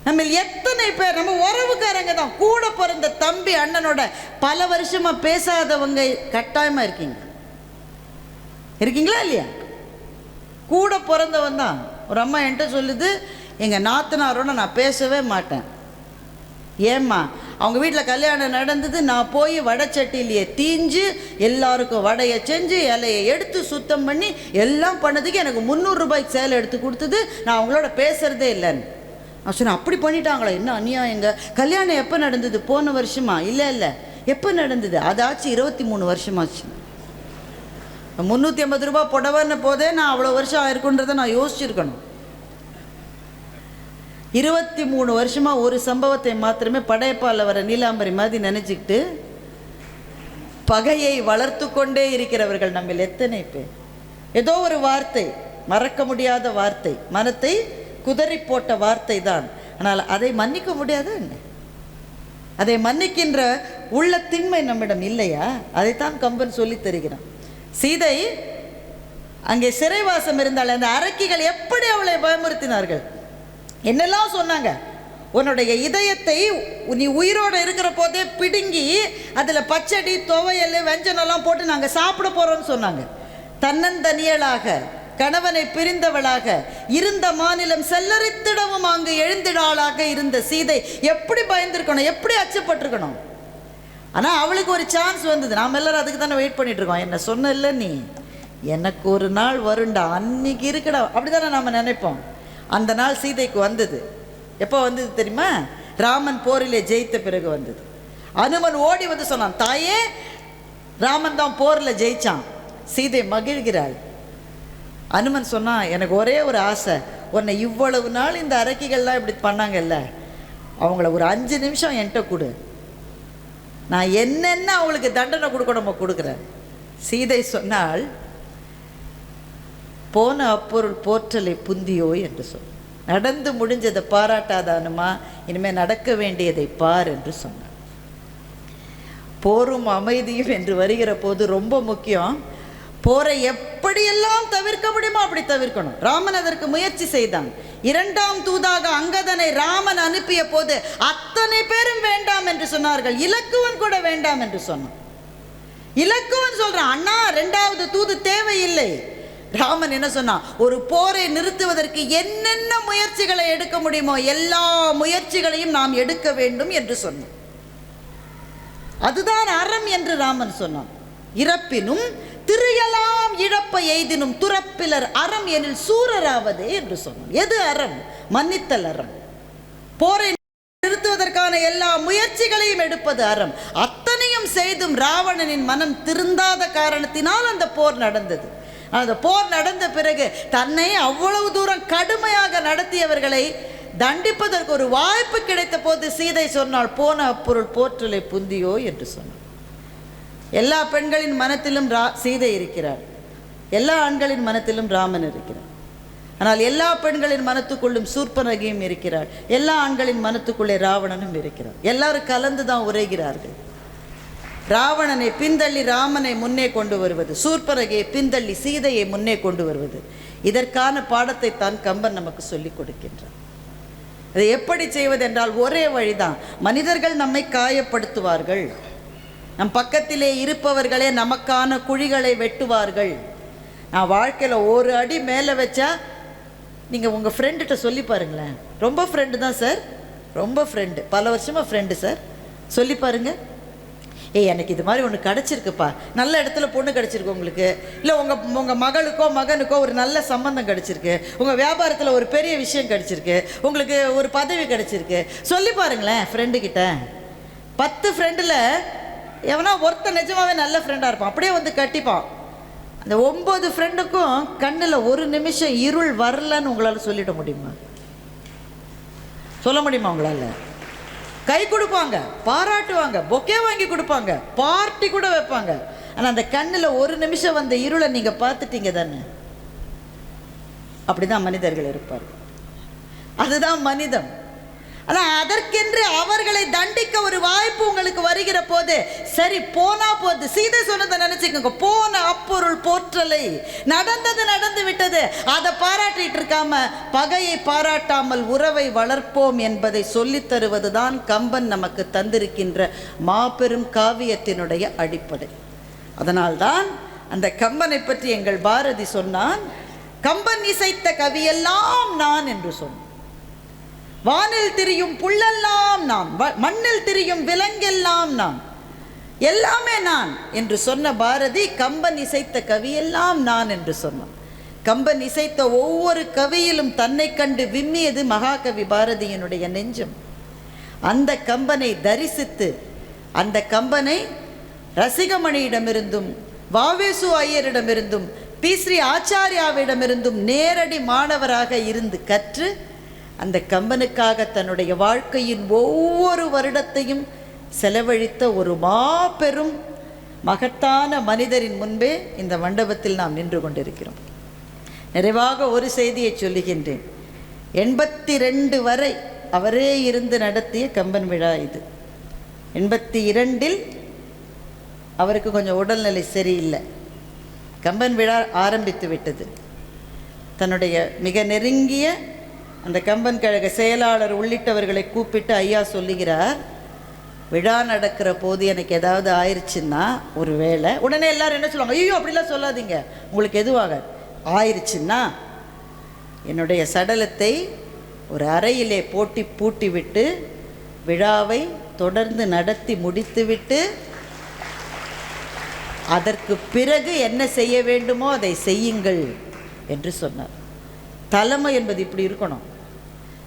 நம்ம எத்தனை பேர் நம்ம உறவுக்காரங்க தான், கூட பிறந்த தம்பி அண்ணனோட பல வருஷமா பேசாதவங்க கட்டாயமா இருக்கீங்களா இல்லையா? கூட பிறந்தவன் தான். ஒரு அம்மா என்கிட்ட சொல்லுது, எங்கள் நாத்தனாரோட நான் பேசவே மாட்டேன். ஏம்மா, அவங்க வீட்டில் கல்யாணம் நடந்தது, நான் போய் வடைச்சட்டிலேயே தீஞ்சு எல்லாருக்கும் வடையை செஞ்சு இலையை எடுத்து சுத்தம் பண்ணி எல்லாம் பண்ணதுக்கு எனக்கு 300 ரூபாய்க்கு சேலை எடுத்து கொடுத்தது, நான் அவங்களோட பேசுகிறதே இல்லைன்னு. நான் சொன்னேன், அப்படி பண்ணிட்டாங்களா, என்ன அநியாயங்க. கல்யாணம் எப்போ நடந்தது? போன வருஷமா? இல்லை எப்போ நடந்தது? அதாச்சு 23 வருஷமாச்சு. 350 ரூபாய் புடவைன்னு போதே நான் அவ்வளோ வருஷம் ஆயிருக்குன்றதை நான் யோசிச்சிருக்கணும். 23 வருஷமாக ஒரு சம்பவத்தை மாத்திரமே படையப்பால் வர நீலாம்பரி மாதிரி நினச்சிக்கிட்டு பகையை வளர்த்து கொண்டே இருக்கிறவர்கள் நம்மில் எத்தனை பேர்? ஏதோ ஒரு வார்த்தை, மறக்க முடியாத வார்த்தை, மனத்தை குதறி போட்ட வார்த்தை தான். ஆனால் அதை மன்னிக்க முடியாது. அதை மன்னிக்கின்ற உள்ள திண்மை நம்மிடம் இல்லையா? அதைத்தான் கம்பன் சொல்லி தருகிறான். சீதை அங்கே சிறைவாசம் இருந்தால் அந்த அரக்கிகள் எப்படி அவளை பயமுறுத்தினார்கள், என்னெல்லாம் சொன்னாங்க. உன்னுடைய இதயத்தை நீ உயிரோடு இருக்கிற போதே பிடுங்கி அதில் பச்சடி துவையல் வெஞ்சனெல்லாம் போட்டு நாங்கள் சாப்பிட போகிறோன்னு சொன்னாங்க. தன்னந்தனியலாக கணவனை பிரிந்தவளாக இருந்த மாநிலம் செல்லரித்திடவும் அங்கு எழுந்திடாளாக இருந்த சீதை எப்படி பயந்துருக்கணும், எப்படி அச்சப்பட்டிருக்கணும். ஆனால் அவளுக்கு ஒரு சான்ஸ் வந்தது. நாம் எல்லாரும் அதுக்கு தானே வெயிட் பண்ணிட்டு இருக்கோம். என்ன சொன்ன இல்லை நீ, எனக்கு ஒரு நாள் வருண்டா, அன்னைக்கு இருக்குடா, அப்படி தானே நாம் நினைப்போம். அந்த நாள் சீதைக்கு வந்தது. எப்போ வந்தது தெரியுமா? ராமன் போரிலே ஜெயித்த பிறகு வந்தது. அனுமன் ஓடி வந்து சொன்னான், தாயே, ராமன் தான் போரில் ஜெயிச்சான். சீதை மகிழ்கிறாள். அனுமன் சொன்னான், எனக்கு ஒரே ஒரு ஆசை, உன்னை இவ்வளவு நாள் இந்த அரக்கிகள்லாம் இப்படி பண்ணாங்கல்ல, அவங்கள ஒரு 5 நிமிஷம் என்கிட்ட கொடு, நான் என்னென்ன அவளுக்கு தண்டனை கொடுக்கணுமோ கொடுக்குறேன். சீதை சொன்னால், போன அப்பொருள் போற்றலை புந்தியோ என்று சொன்னார். நடந்து முடிஞ்சதை பாராட்டாதானுமா, இனிமேல் நடக்க வேண்டியதை பார் என்று சொன்னார். போரும் அமைதியும் என்று வருகிற போது ரொம்ப முக்கியம். போரை எப்படியெல்லாம் தவிர்க்க முடியுமோ அப்படி தவிர்க்கணும். ராமன் அதற்கு முயற்சி செய்தான். 2ஆம் தூதாக அங்கதனை ராமன் அனுப்பிய போது அத்தனை பேரும் வேண்டாம் என்று சொன்னார்கள். இலக்குவன் கூட வேண்டாம் என்று சொன்னான். இலக்குவன் சொல்றான், அண்ணா 2வது தூது தேவையில்லை. ராமன் என்ன சொன்னான், ஒரு போரை நிறுத்துவதற்கு என்னென்ன முயற்சிகளை எடுக்க முடியுமோ எல்லா முயற்சிகளையும் நாம் எடுக்க வேண்டும் என்று சொன்னான். அதுதான் அறம் என்று ராமன் சொன்னான். இறப்பினும் திரியலாம் இழப்பை எய்தினும் துறப்பிலர் அறம் எனில் சூரராவதே என்று சொன்னான். எது அறம்? மன்னித்தல் அறம். போரை நிறுத்துவதற்கான எல்லா முயற்சிகளையும் எடுப்பது அறம். அத்தனையும் செய்தும் ராவணனின் மனம் திருந்தாத காரணத்தினால் அந்த போர் நடந்தது. அந்த போர் நடந்த பிறகு தன்னை அவ்வளவு தூரம் கடுமையாக நடத்தியவர்களை தண்டிப்பதற்கு ஒரு வாய்ப்பு கிடைத்த போது சீதை சொன்னாள், போன அப்பொருள் போற்றலை புந்தியோ என்று சொன்னாள். எல்லா பெண்களின் மனத்திலும் சீதை இருக்கிறார், எல்லா ஆண்களின் மனத்திலும் ராமன் இருக்கிறார். ஆனால் எல்லா பெண்களின் மனத்துக்குள்ளும் சூர்பனகியும் இருக்கிறார், எல்லா ஆண்களின் மனத்துக்குள்ளே ராவணனும் இருக்கிறார். எல்லாரும் கலந்து தான் உரைகிறார்கள். ராவணனை பின்தள்ளி ராமனை முன்னே கொண்டு வருவது, சூர்பனகையை பின்தள்ளி சீதையை முன்னே கொண்டு வருவது, இதற்கான பாடத்தை தான் கம்பன் நமக்கு சொல்லிக் கொடுக்கின்றார். அதை எப்படி செய்வது என்றால் ஒரே வழிதான். மனிதர்கள் நம்மை காயப்படுத்துவார்கள், நம் பக்கத்திலே இருப்பவர்களே நமக்கான குழிகளை வெட்டுவார்கள். நான் வாழ்க்கையில் ஒரு அடி மேலே வச்சா நீங்கள் உங்கள் ஃப்ரெண்டுகிட்ட சொல்லி பாருங்களேன். ரொம்ப ஃப்ரெண்டு தான் சார், ரொம்ப ஃப்ரெண்டு, பல வருஷமாக ஃப்ரெண்டு சார், சொல்லி பாருங்கள். எனக்கு இது மாதிரி ஒன்று கிடச்சிருக்குப்பா, நல்ல இடத்துல பொண்ணு கிடச்சிருக்கு உங்களுக்கு, இல்லை உங்கள் மகளுக்கோ மகனுக்கோ ஒரு நல்ல சம்பந்தம் கிடச்சிருக்கு, உங்கள் வியாபாரத்தில் ஒரு பெரிய விஷயம் கிடச்சிருக்கு, உங்களுக்கு ஒரு பதவி கிடச்சிருக்கு, சொல்லி பாருங்களேன் ஃப்ரெண்டுக்கிட்ட. 10 ஃப்ரெண்டில் எவனா ஒருத்தன் நிஜமாகவே நல்ல ஃப்ரெண்டாக இருப்பான், அப்படியே வந்து கட்டிப்பான். அந்த 9 ஃப்ரெண்டுக்கும் கண்ணில் ஒரு நிமிஷம் இருள் வரலன்னு உங்களால் சொல்லிட முடியுமா? சொல்ல முடியுமா உங்களால்? கை கொடுப்பாங்க, பாராட்டுவாங்க, பொக்கே வாங்கி கொடுப்பாங்க, பார்ட்டி கூட வைப்பாங்க. ஆனால் அந்த கண்ணில் ஒரு நிமிஷம் வந்த இருளை நீங்கள் பார்த்துட்டீங்க தானே? அப்படிதான் மனிதர்கள் இருப்பார். அதுதான் மனிதம். ஆனால் அதற்கென்று அவர்களை தண்டிக்க ஒரு வாய்ப்பு உங்களுக்கு வருகிற போது சரி போனா போது, சீதை சொன்னதை நினைச்சுக்கோங்க, போன அப்பொருள் போற்றலை, நடந்தது நடந்து விட்டது, அதை பாராட்டிட்டு இருக்காம பகையை பாராட்டாமல் உறவை வளர்ப்போம் என்பதை சொல்லித் தருவதுதான் கம்பன் நமக்கு தந்திருக்கின்ற மாபெரும் காவியத்தினுடைய அடிப்படை. அதனால்தான் அந்த கம்பனை பற்றி எங்கள் பாரதி சொன்னான், கம்பன் இசைத்த கவியெல்லாம் நான் என்று சொன்னான். வானில் திரியும் புல்லெல்லாம் நான், மண்ணில் திரியும் விலங்கெல்லாம் நான், எல்லாமே நான் என்று சொன்ன பாரதி கம்பன் இசைத்த கவியெல்லாம் நான் என்று சொன்னான். கம்பன் இசைத்த ஒவ்வொரு கவியிலும் தன்னை கண்டு விம்மியது மகாகவி பாரதியினுடைய நெஞ்சம். அந்த கம்பனை தரிசித்து, அந்த கம்பனை ரசிகமணியிடமிருந்தும் வாவேசு ஐயரிடமிருந்தும் பி.ஸ்ரீ ஆச்சாரியாவிடமிருந்தும் நேரடி மாணவராக இருந்து கற்று அந்த கம்பனுக்காக தன்னுடைய வாழ்க்கையின் ஒவ்வொரு வருடத்தையும் செலவழித்த ஒரு மாபெரும் மகத்தான மனிதரின் முன்பே இந்த மண்டபத்தில் நாம் நின்று கொண்டிருக்கிறோம். நிறைவாக ஒரு செய்தியை சொல்லுகின்றேன். 82 வரை அவரே இருந்து நடத்திய கம்பன் விழா இது. 82இல் அவருக்கு கொஞ்சம் உடல்நிலை சரியில்லை. கம்பன் விழா ஆரம்பித்து விட்டது. தன்னுடைய மிக நெருங்கிய அந்த கம்பன் கழக செயலாளர் உள்ளிட்டவர்களை கூப்பிட்டு ஐயா சொல்லுகிறார், விழா நடக்கிற போது எனக்கு ஏதாவது ஆயிடுச்சுன்னா ஒரு வேளை, உடனே எல்லாரும் என்ன சொல்லுவாங்க, ஐயோ அப்படிலாம் சொல்லாதீங்க, உங்களுக்கு எதுவாக ஆயிடுச்சுன்னா என்னுடைய சடலத்தை ஒரு அறையிலே பூட்டி விட்டு விழாவை தொடர்ந்து நடத்தி முடித்துவிட்டு அதற்கு பிறகு என்ன செய்ய வேண்டுமோ அதை செய்யுங்கள் என்று சொன்னார். தலைமை என்பது இப்படி இருக்கணும்.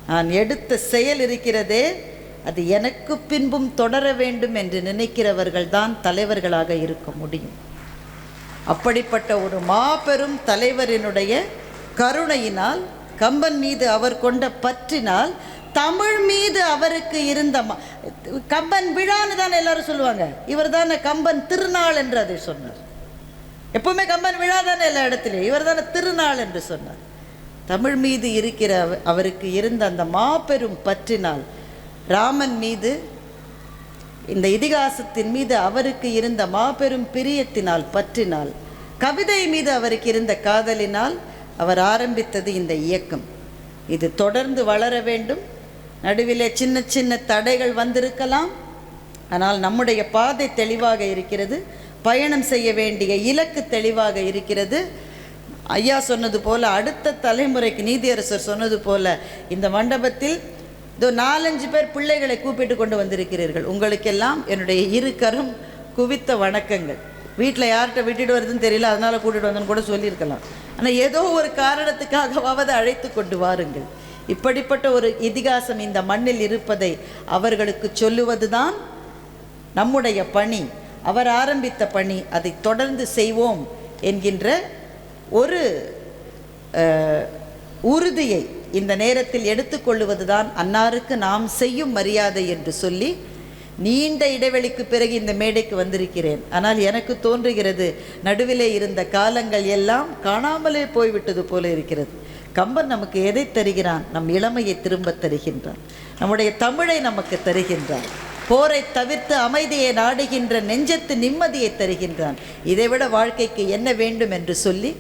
நான் எடுத்த செயல் இருக்கிறதே அது எனக்கு பின்பும் தொடர வேண்டும் என்று நினைக்கிறவர்கள் தான் தலைவர்களாக இருக்க முடியும். அப்படிப்பட்ட ஒரு மாபெரும் தலைவரினுடைய கருணையினால், கம்பன் மீது அவர் கொண்ட பற்றினால் தமிழ் மீது அவருக்கு இருந்த கம்பன் விழான்னு தானே எல்லாரும் சொல்லுவாங்க. இவர் தானே கம்பன் திருநாள் என்று அதை சொன்னார். எப்பவுமே கம்பன் விழா தானே எல்லா இடத்துலையும், இவர் தானே திருநாள் என்று சொன்னார். தமிழ் மீது இருக்கிற அவருக்கு இருந்த அந்த மாபெரும் பற்றினால், ராமன் மீது, இந்த இதிகாசத்தின் மீது அவருக்கு இருந்த மாபெரும் பிரியத்தினால், பற்றினால், கவிதை மீது அவருக்கு இருந்த காதலினால் அவர் ஆரம்பித்தது இந்த இயக்கம். இது தொடர்ந்து வளர வேண்டும். நடுவிலே சின்ன சின்ன தடைகள் வந்திருக்கலாம், ஆனால் நம்முடைய பாதை தெளிவாக இருக்கிறது. பயணம் செய்ய வேண்டிய இலக்கு தெளிவாக இருக்கிறது. ஐயா சொன்னது போல, அடுத்த தலைமுறைக்கு நீதியரசர் சொன்னது போல, இந்த மண்டபத்தில் இதோ 4-5 பேர் பிள்ளைகளை கூப்பிட்டு கொண்டு வந்திருக்கிறீர்கள். உங்களுக்கெல்லாம் என்னுடைய இரு கரம் குவித்த வணக்கங்கள். வீட்டில் யார்கிட்ட விட்டுட்டு வருதுன்னு தெரியல, அதனால் கூட்டிகிட்டு வந்தோன்னு கூட சொல்லியிருக்கலாம். ஆனால் ஏதோ ஒரு காரணத்துக்காகவாவது அழைத்து கொண்டு வாருங்கள். இப்படிப்பட்ட ஒரு இதிகாசம் இந்த மண்ணில் இருப்பதை அவர்களுக்கு சொல்லுவது தான் நம்முடைய பணி. அவர் ஆரம்பித்த பணி, அதை தொடர்ந்து செய்வோம் என்கின்ற ஒரு உறுதியை இந்த நேரத்தில் எடுத்துக்கொள்வது தான் அன்னாருக்கு நாம் செய்யும் மரியாதை என்று சொல்லி, நீண்ட இடைவெளிக்கு பிறகு இந்த மேடைக்கு வந்திருக்கிறேன். ஆனால் எனக்கு தோன்றுகிறது, நடுவிலே இருந்த காலங்கள் எல்லாம் காணாமலே போய்விட்டது போல இருக்கிறது. கம்பன் நமக்கு எதை தருகிறான்? நம் இளமையை திரும்ப தருகின்றான். நம்முடைய தமிழை நமக்கு தருகின்றான். போரை தவிர்த்து அமைதியை நாடுகின்ற நெஞ்சத்து நிம்மதியை தருகின்றான். இதைவிட வாழ்க்கைக்கு என்ன வேண்டும் என்று சொல்லி,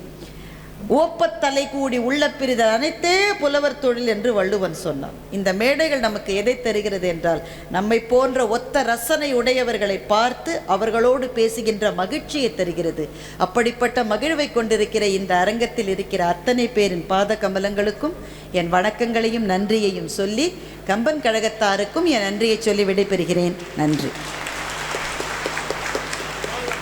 ஓப்பத்தலை கூடி உள்ள பிரிதல் அனைத்தே புலவர் தொழில் என்று வள்ளுவன் சொன்னான். இந்த மேடைகள் நமக்கு எதை தருகிறது என்றால், நம்மை போன்ற ஒத்த ரசனை உடையவர்களை பார்த்து அவர்களோடு பேசுகின்ற மகிழ்ச்சியை தருகிறது. அப்படிப்பட்ட மகிழ்வை கொண்டிருக்கிற இந்த அரங்கத்தில் இருக்கிற அத்தனை பேரின் பாத கமலங்களுக்கும் என் வணக்கங்களையும் நன்றியையும் சொல்லி, கம்பன் கழகத்தாருக்கும் என் நன்றியை சொல்லி விடைபெறுகிறேன். நன்றி.